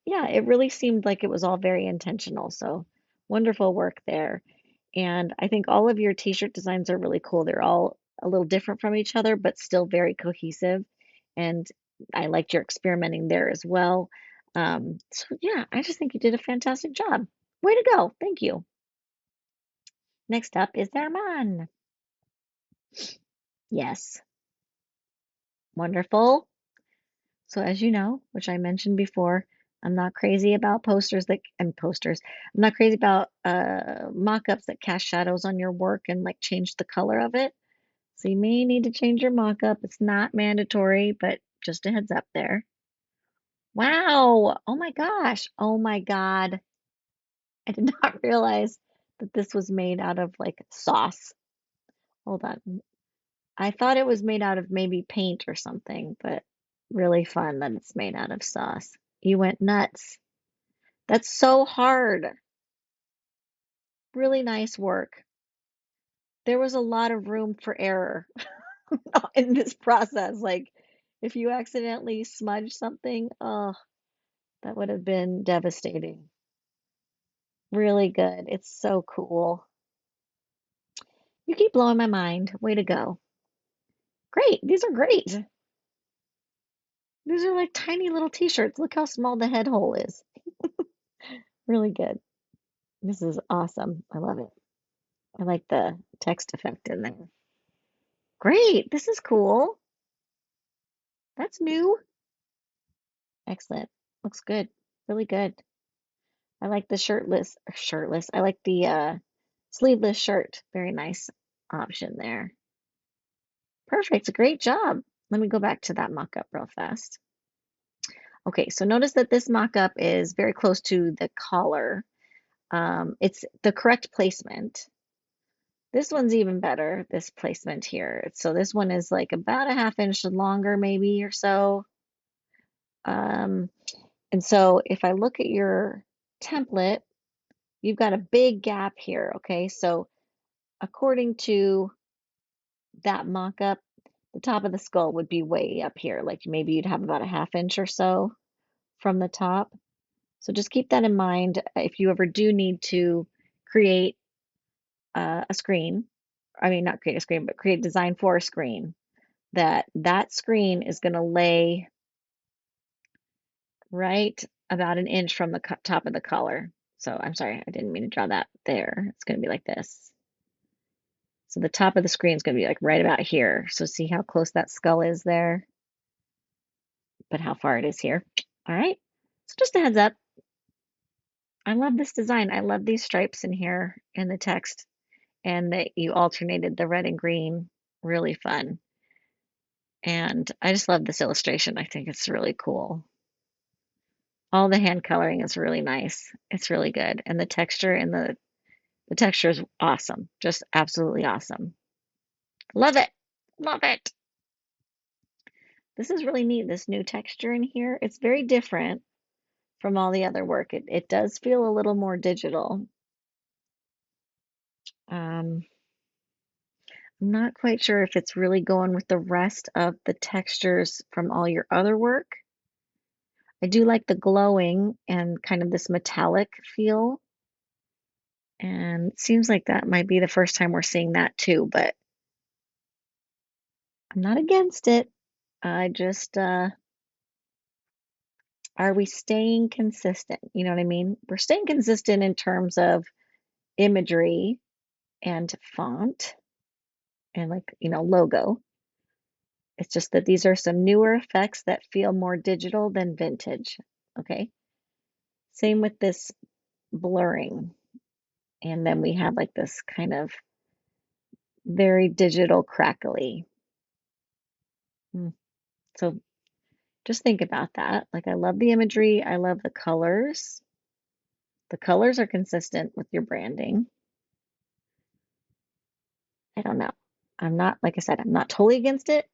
yeah, it really seemed like it was all very intentional. So wonderful work there. And I think all of your t-shirt designs are really cool. They're all a little different from each other, but still very cohesive. And I liked your experimenting there as well. So yeah, I just think you did a fantastic job. Way to go. Thank you. Next up is Arman. Yes, wonderful. So as you know, which I mentioned before, I'm not crazy about posters. I'm not crazy about mock-ups that cast shadows on your work and like change the color of it. So you may need to change your mock-up. It's not mandatory, but just a heads up there. Wow. Oh my gosh. Oh my God. I did not realize that this was made out of like sauce. Hold on. I thought it was made out of maybe paint or something, but really fun that it's made out of sauce. You went nuts. That's so hard. Really nice work. There was a lot of room for error in this process. Like, if you accidentally smudge something, oh, that would have been devastating. Really good. It's so cool. You keep blowing my mind. Way to go. Great. These are great. These are like tiny little t-shirts. Look how small the head hole is. Really good. This is awesome. I love it. I like the text effect in there. Great. This is cool. That's new. Excellent. Looks good. Really good. I like the shirtless. I like the sleeveless shirt. Very nice. option there. Perfect, great job. Let me go back to that mock-up real fast. Okay, so notice that this mock-up is very close to the collar. It's the correct placement. This one's even better, this placement here. So this one is like about a ½ inch longer, maybe or so. Um, and so if I look at your template, you've got a big gap here, okay? So according to that mock-up, the top of the skull would be way up here. Like maybe you'd have about a ½ inch or so from the top. So just keep that in mind if you ever do need to create a screen. I mean, not create a screen, but create design for a screen. That screen is going to lay right about an inch from the top of the collar. So I'm sorry, I didn't mean to draw that there. It's going to be like this. So the top of the screen is going to be like right about here. So see how close that skull is there, but how far it is here. All right. So just a heads up. I love this design. I love these stripes in here in the text and that you alternated the red and green. Really fun. And I just love this illustration. I think it's really cool. All the hand coloring is really nice. It's really good. And the texture and the texture is awesome. Just absolutely awesome. Love it. Love it. This is really neat, this new texture in here. It's very different from all the other work. It does feel a little more digital. I'm not quite sure if it's really going with the rest of the textures from all your other work. I do like the glowing and kind of this metallic feel. And it seems like that might be the first time we're seeing that too, but I'm not against it. I just, are we staying consistent? You know what I mean? We're staying consistent in terms of imagery and font and like, logo. It's just that these are some newer effects that feel more digital than vintage. Okay. Same with this blurring. And then we have like this kind of very digital crackly. So just think about that. Like, I love the imagery. I love the colors. The colors are consistent with your branding. I don't know. I'm not, like I said, I'm not totally against it.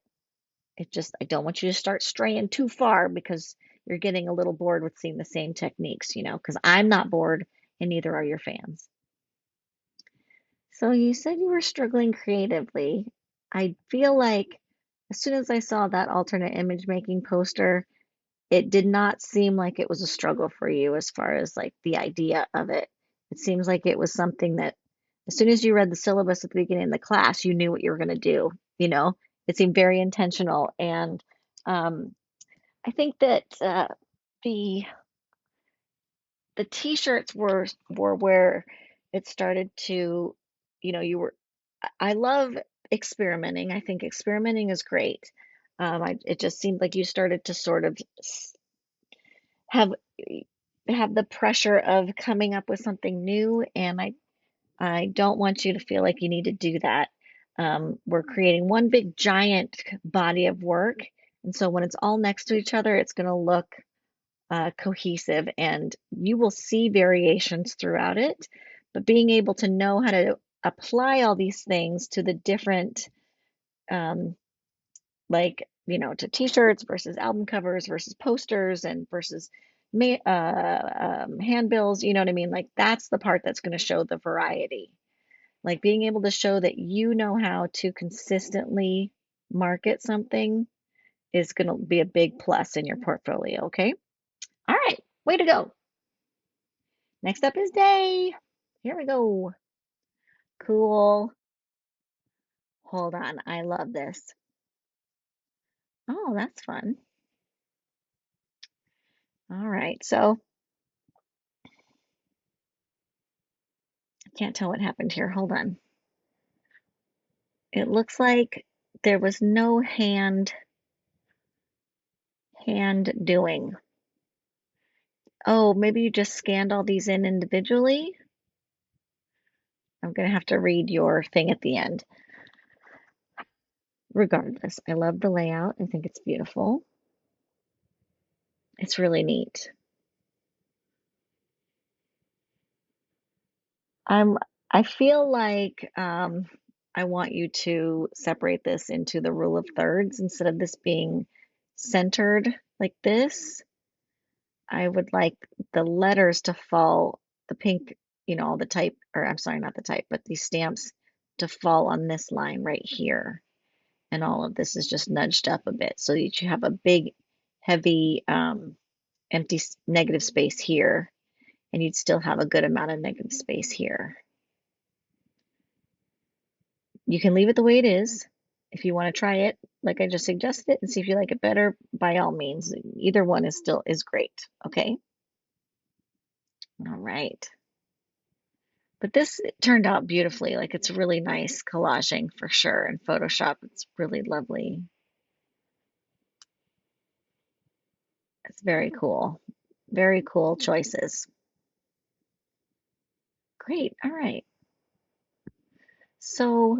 It just, I don't want you to start straying too far because you're getting a little bored with seeing the same techniques, because I'm not bored and neither are your fans. So you said you were struggling creatively. I feel like as soon as I saw that alternate image making poster, it did not seem like it was a struggle for you as far as like the idea of it. It seems like it was something that as soon as you read the syllabus at the beginning of the class, you knew what you were going to do, you know? It seemed very intentional. And I think that the the t-shirts were where it started to, you were I love experimenting. I think experimenting is great. It just seemed like you started to sort of have have the pressure of coming up with something new, and I don't want you to feel like you need to do that. We're creating one big giant body of work, and so when it's all next to each other, it's going to look cohesive, and you will see variations throughout it. But being able to know how to apply all these things to the different um, like to t-shirts versus album covers versus posters and versus handbills, you know what I mean? Like that's the part that's going to show the variety. Like being able to show that you know how to consistently market something is going to be a big plus in your portfolio, okay? All right, way to go. Next up is Day. Here we go. Cool. Hold on, I love this. Oh, that's fun. All right, so I can't tell what happened here. Hold on. It looks like there was no hand doing. Oh, maybe you just scanned all these in individually? I'm gonna have to read your thing at the end. regardless, I love the layout. I think it's beautiful. It's really neat. I'm, I feel like I want you to separate this into the rule of thirds instead of this being centered like this. I would like the letters to fall, the pink, all the type, or I'm sorry, not the type, but these stamps to fall on this line right here. And all of this is just nudged up a bit so that you have a big, heavy, empty negative space here, and you'd still have a good amount of negative space here. You can leave it the way it is. If you want to try it, like I just suggested, and see if you like it better, by all means. Either one is great. Okay. All right. But this turned out beautifully. Like it's really nice collaging for sure. In Photoshop, it's really lovely. It's very cool. Very cool choices. Great. All right. So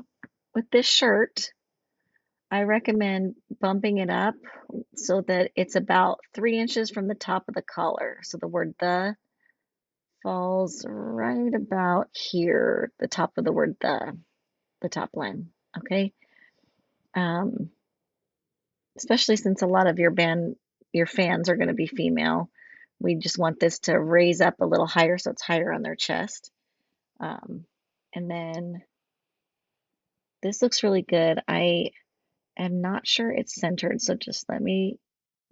with this shirt, I recommend bumping it up so that it's about 3 inches from the top of the collar. So the word the falls right about here, the top of the word the top line. Okay. Um, Especially since a lot of your fans are going to be female. We just want this to raise up a little higher so it's higher on their chest. Um, and then this looks really good. I am not sure it's centered, so just let me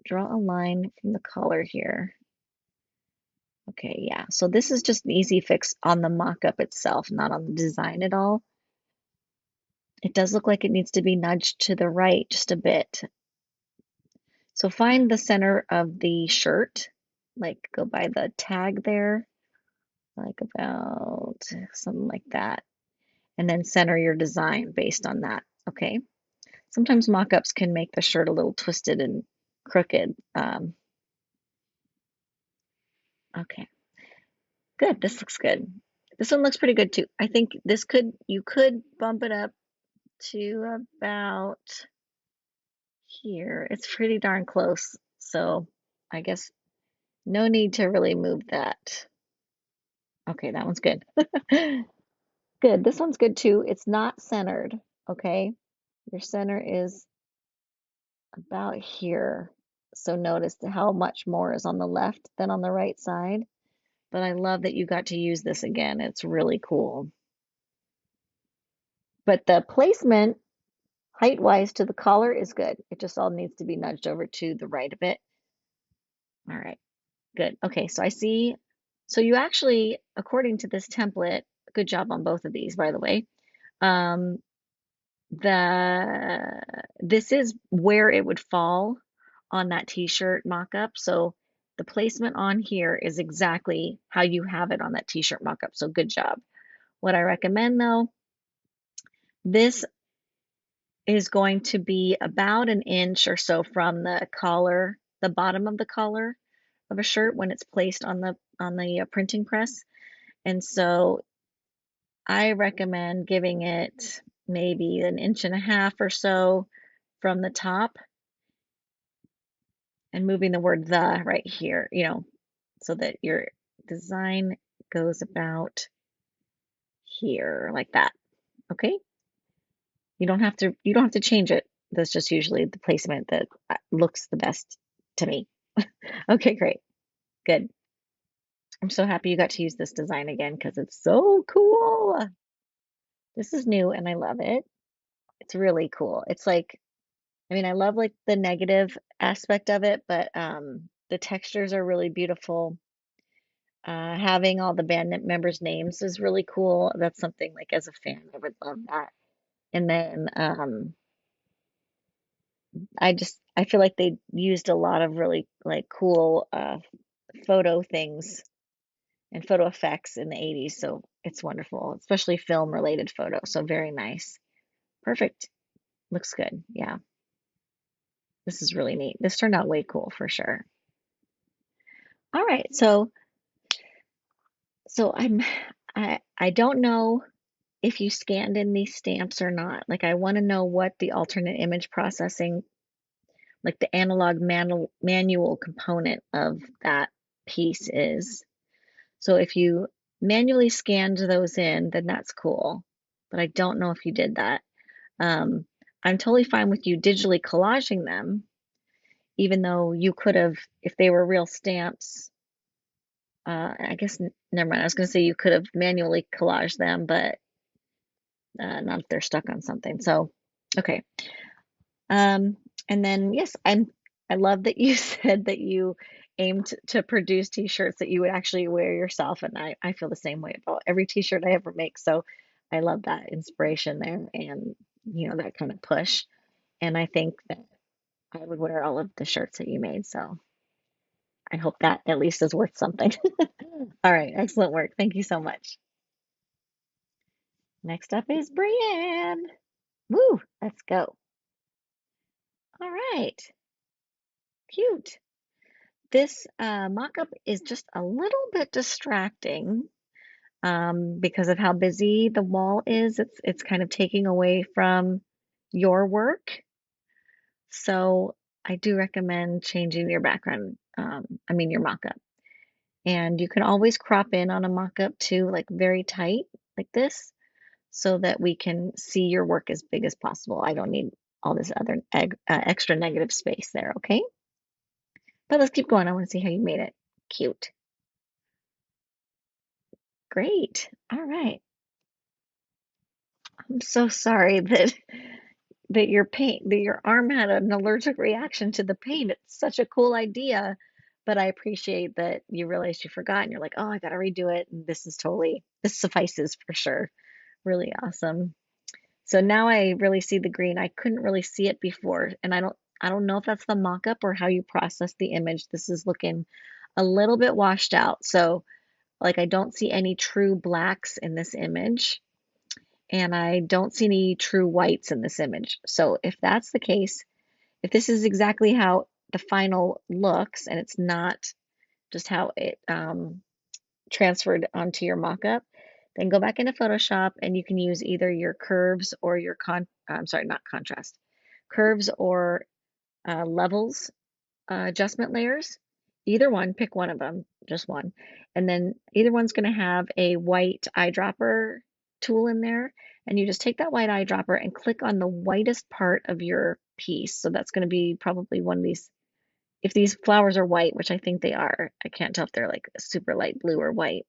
draw a line from the collar here. Okay, yeah. So this is just an easy fix on the mock-up itself, not on the design at all. It does look like it needs to be nudged to the right just a bit. So find the center of the shirt, like go by the tag there, like about something like that, and then center your design based on that. Okay. Sometimes mock-ups can make the shirt a little twisted and crooked. Okay, good. This looks good. This one looks pretty good too. I think you could bump it up to about here. It's pretty darn close. So I guess no need to really move that. Okay, that one's good. Good. This one's good too. It's not centered. Okay. Your center is about here. So notice how much more is on the left than on the right side. But I love that you got to use this again. It's really cool. But the placement, height-wise to the collar, is good. It just all needs to be nudged over to the right a bit. All right, good. Okay, so I see. So you actually, according to this template, good job on both of these, by the way. Um, this is where it would fall on that t-shirt mock-up. So the placement on here is exactly how you have it on that t-shirt mock-up. So good job. What I recommend though, this is going to be about an inch or so from the collar, the bottom of the collar of a shirt when it's placed on the printing press. And so I recommend giving it maybe an inch and a half or so from the top and moving the word the right here, so that your design goes about here like that. Okay? You don't have to change it. That's just usually the placement that looks the best to me. Okay, great. Good. I'm so happy you got to use this design again because it's so cool. This is new and I love it. It's really cool. It's like, I mean, I love like the negative aspect of it, but the textures are really beautiful. Having all the band members' names is really cool. That's something like as a fan, I would love that. And then I feel like they used a lot of really like cool photo things and photo effects in the 80s, so it's wonderful, especially film related photo. So very nice. Perfect. Looks good. Yeah. This is really neat. This turned out way cool for sure. All right. So I don't know if you scanned in these stamps or not. Like I want to know what the alternate image processing, like the analog manual component of that piece is. So if you manually scanned those in, then that's cool. But I don't know if you did that. Um, I'm totally fine with you digitally collaging them, even though you could have, if they were real stamps, I guess, never mind. I was going to say you could have manually collaged them, but not if they're stuck on something. So, okay. And then, yes, I love that you said that you aimed to produce t-shirts that you would actually wear yourself. And I feel the same way about every t-shirt I ever make. So I love that inspiration there and, that kind of push. And I think that I would wear all of the shirts that you made. So I hope that at least is worth something. All right, excellent work. Thank you so much. Next up is Brienne. Woo, let's go. All right, cute. This mock-up is just a little bit distracting because of how busy the wall is. It's kind of taking away from your work. So I do recommend changing your background, your mock-up. And you can always crop in on a mock-up too, like very tight, like this, so that we can see your work as big as possible. I don't need all this other extra negative space there, okay? But let's keep going. I want to see how you made it. Cute. Great. All right. I'm so sorry that your arm had an allergic reaction to the paint. It's such a cool idea, but I appreciate that you realized you forgot and you're like, "Oh, I got to redo it." And this suffices for sure. Really awesome. So now I really see the green. I couldn't really see it before, and I don't know if that's the mock-up or how you process the image. This is looking a little bit washed out. So like I don't see any true blacks in this image, and I don't see any true whites in this image. So if that's the case, if this is exactly how the final looks and it's not just how it transferred onto your mock-up, then go back into Photoshop and you can use either your curves or your I'm sorry, not contrast, curves or levels adjustment layers. Either one, pick one of them, just one. And then either one's going to have a white eyedropper tool in there. And you just take that white eyedropper and click on the whitest part of your piece. So that's going to be probably one of these. If these flowers are white, which I think they are, I can't tell if they're like super light blue or white.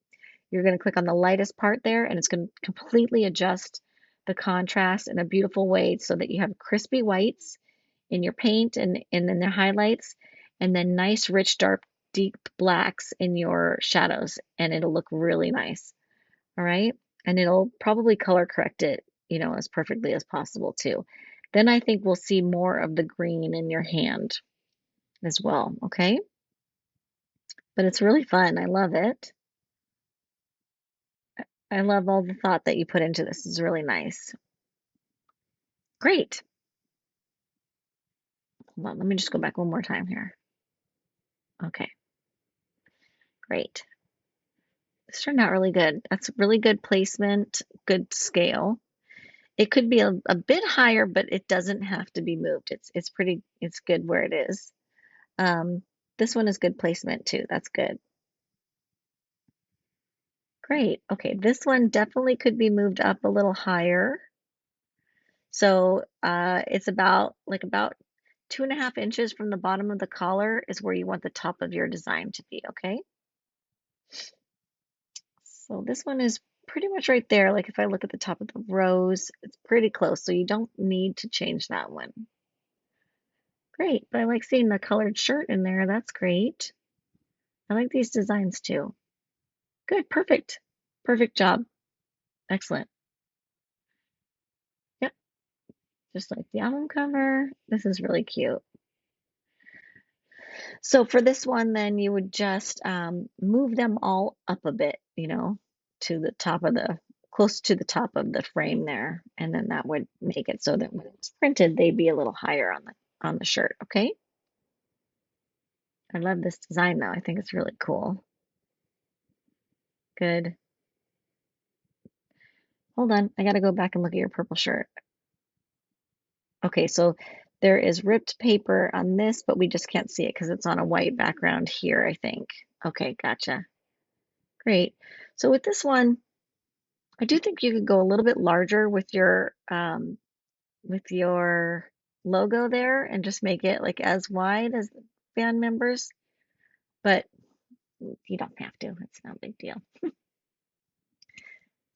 You're going to click on the lightest part there and it's going to completely adjust the contrast in a beautiful way so that you have crispy whites in your paint and in the highlights, and then nice, rich, dark, deep blacks in your shadows, and it'll look really nice. All right. And it'll probably color correct it, as perfectly as possible too. Then I think we'll see more of the green in your hand as well. Okay. But it's really fun. I love it. I love all the thought that you put into this. It's really nice. Great. Hold on, let me just go back one more time here. Okay, great. This turned out really good. That's really good placement, good scale. It could be a bit higher, but it doesn't have to be moved. It's good where it is. Um, this one is good placement too. That's good. Great. Okay, this one definitely could be moved up a little higher. So it's about 2.5 inches from the bottom of the collar is where you want the top of your design to be, okay? So this one is pretty much right there. Like if I look at the top of the rose, it's pretty close. So you don't need to change that one. Great, but I like seeing the colored shirt in there. That's great. I like these designs too. Good, perfect. Perfect job. Excellent. Yep, just like the album cover. This is really cute. So for this one, then you would just move them all up a bit, to the top of close to the top of the frame there. And then that would make it so that when it's printed, they'd be a little higher on the shirt, okay? I love this design though. I think it's really cool. Good. Hold on, I gotta go back and look at your purple shirt. Okay, so there is ripped paper on this, but we just can't see it because it's on a white background here, I think. Okay, gotcha. Great. So with this one, I do think you could go a little bit larger with your logo there and just make it like as wide as the band members, but you don't have to. It's not a big deal.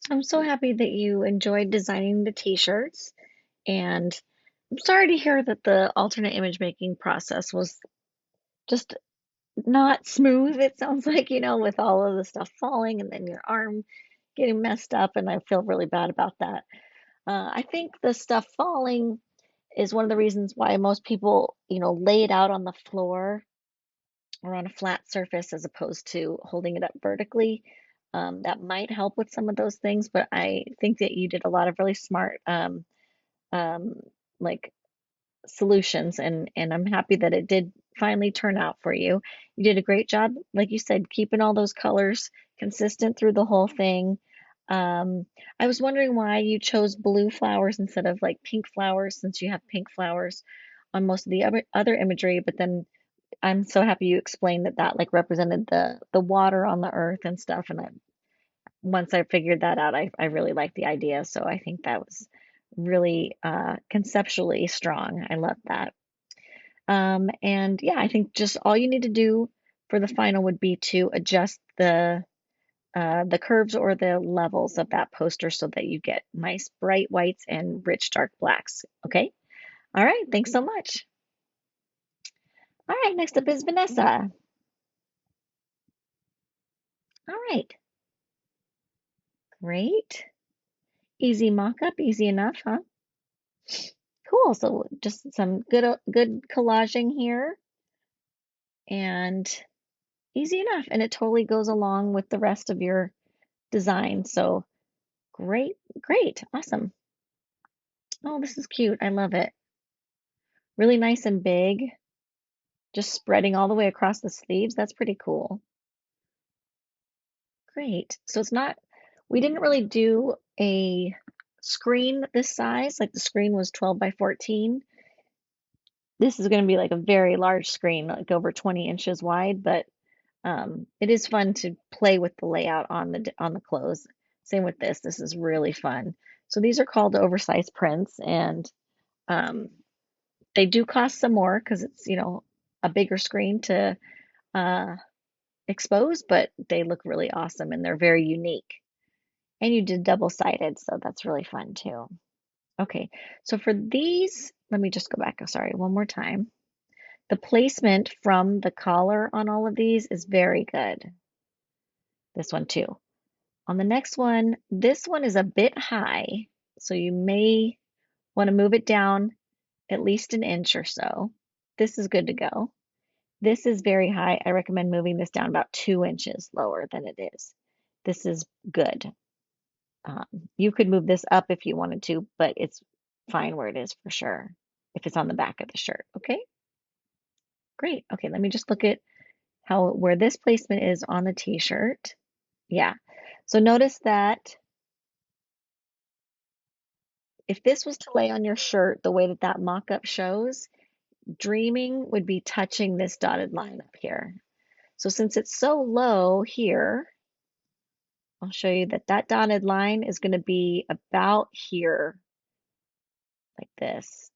So I'm so happy that you enjoyed designing the t-shirts, and I'm sorry to hear that the alternate image making process was just not smooth. It sounds like, with all of the stuff falling and then your arm getting messed up, and I feel really bad about that. I think the stuff falling is one of the reasons why most people, lay it out on the floor or on a flat surface as opposed to holding it up vertically. That might help with some of those things, but I think that you did a lot of really smart, um, like solutions, and I'm happy that it did finally turn out for you. You did a great job, like you said, keeping all those colors consistent through the whole thing. Um, I was wondering why you chose blue flowers instead of like pink flowers, since you have pink flowers on most of the other imagery, but then I'm so happy you explained that that like represented the water on the earth and stuff. And once I figured that out, I really liked the idea. So I think that was really conceptually strong. I love that. And yeah, I think just all you need to do for the final would be to adjust the curves or the levels of that poster so that you get nice bright whites and rich dark blacks. Okay. All right. Thanks so much. All right. Next up is Vanessa. All right. Great. Easy mock-up, easy enough, huh? Cool. So just some good collaging here and easy enough. And it totally goes along with the rest of your design. So great, great, awesome. Oh, this is cute. I love it. Really nice and big, just spreading all the way across the sleeves. That's pretty cool. Great. So we didn't really do a screen this size. Like the screen was 12 by 14. This is going to be like a very large screen, like over 20 inches wide, but it is fun to play with the layout on the clothes. Same with this. This is really fun. So these are called oversized prints, and um, they do cost some more because it's, a bigger screen to uh, expose, but they look really awesome and they're very unique. And you did double-sided, so that's really fun too. Okay, so for these, let me just go back. Sorry, one more time. The placement from the collar on all of these is very good. This one too. On the next one, this one is a bit high, so you may want to move it down at least an inch or so. This is good to go. This is very high. I recommend moving this down about 2 inches lower than it is. This is good. Um, you could move this up if you wanted to, but it's fine where it is for sure, if it's on the back of the shirt. Okay, great. Okay, let me just look at where this placement is on the t-shirt. Yeah. So notice that if this was to lay on your shirt the way that that mock-up shows, dreaming would be touching this dotted line up here. So since it's so low here, I'll show you that that dotted line is going to be about here, like this.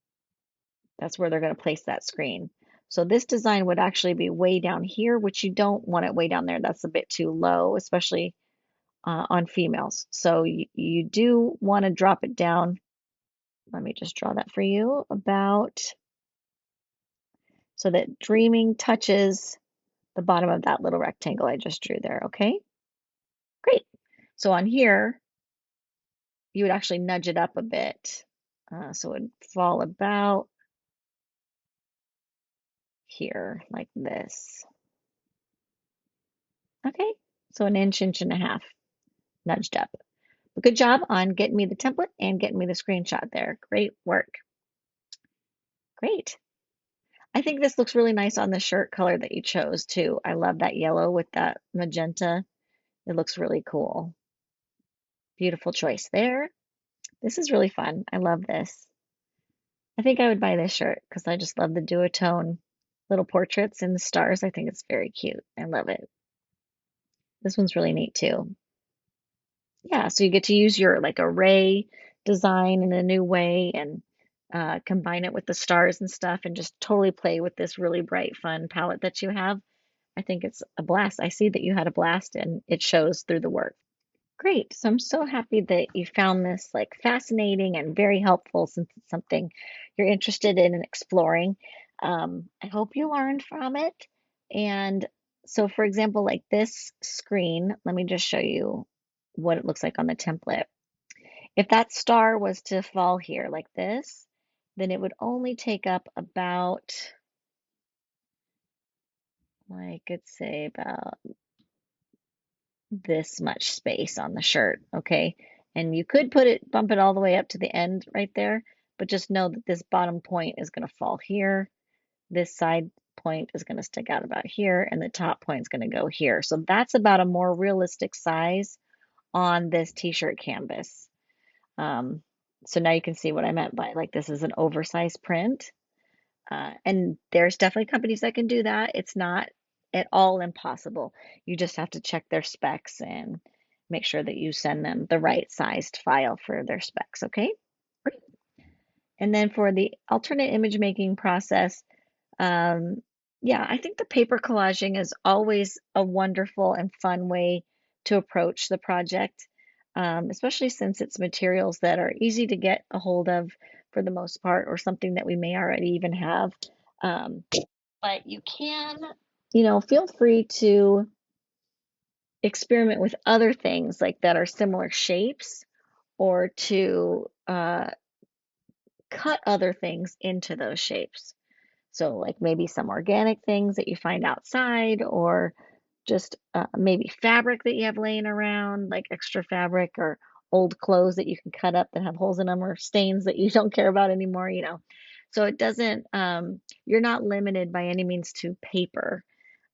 That's where they're going to place that screen. So this design would actually be way down here, which you don't want it way down there. That's a bit too low, especially on females. So you do want to drop it down. Let me just draw that for you, about so that dreaming touches the bottom of that little rectangle I just drew there. Okay, great. So on here, you would actually nudge it up a bit. So it would fall about here like this. Okay, so an inch, inch and a half nudged up. But good job on getting me the template and getting me the screenshot there. Great work. Great. I think this looks really nice on the shirt color that you chose too. I love that yellow with that magenta. It looks really cool. Beautiful choice there. This is really fun. I love this. I think I would buy this shirt because I just love the duotone little portraits and the stars. I think it's very cute. I love it. This one's really neat too. Yeah, so you get to use your like array design in a new way and combine it with the stars and stuff and just totally play with this really bright, fun palette that you have. I think it's a blast. I see that you had a blast and it shows through the work. Great. So I'm so happy that you found this like fascinating and very helpful since it's something you're interested in and exploring. I hope you learned from it. And so, for example, like this screen, let me just show you what it looks like on the template. If that star was to fall here like this, then it would only take up about, like, let's say about this much space on the shirt, okay? And you could bump it all the way up to the end right there, but just know that this bottom point is going to fall here. This side point is going to stick out about here, and the top point is going to go here. So that's about a more realistic size on this t-shirt canvas. Um, so now you can see what I meant by like this is an oversized print. And there's definitely companies that can do that. It's not at all impossible. You just have to check their specs and make sure that you send them the right sized file for their specs, okay? Great. And then for the alternate image making process, um, yeah, I think the paper collaging is always a wonderful and fun way to approach the project, especially since it's materials that are easy to get a hold of for the most part, or something that we may already even have. Um, but you can, feel free to experiment with other things like that are similar shapes or to cut other things into those shapes. So, like maybe some organic things that you find outside, or just maybe fabric that you have laying around, like extra fabric or old clothes that you can cut up that have holes in them or stains that you don't care about anymore. So it doesn't, you're not limited by any means to paper.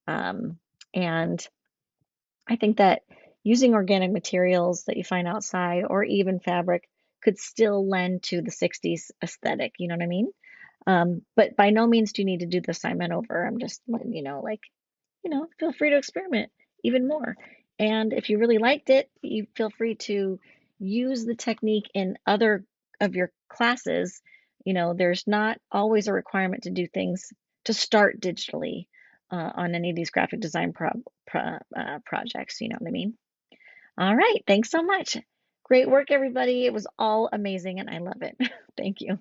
And I think that using organic materials that you find outside or even fabric could still lend to the 60s aesthetic, you know what I mean? But by no means do you need to do the assignment over. I'm just letting you know, like, feel free to experiment even more. And if you really liked it, you feel free to use the technique in other of your classes. There's not always a requirement to do things to start digitally on any of these graphic design projects. You know what I mean? All right. Thanks so much. Great work, everybody. It was all amazing and I love it. Thank you.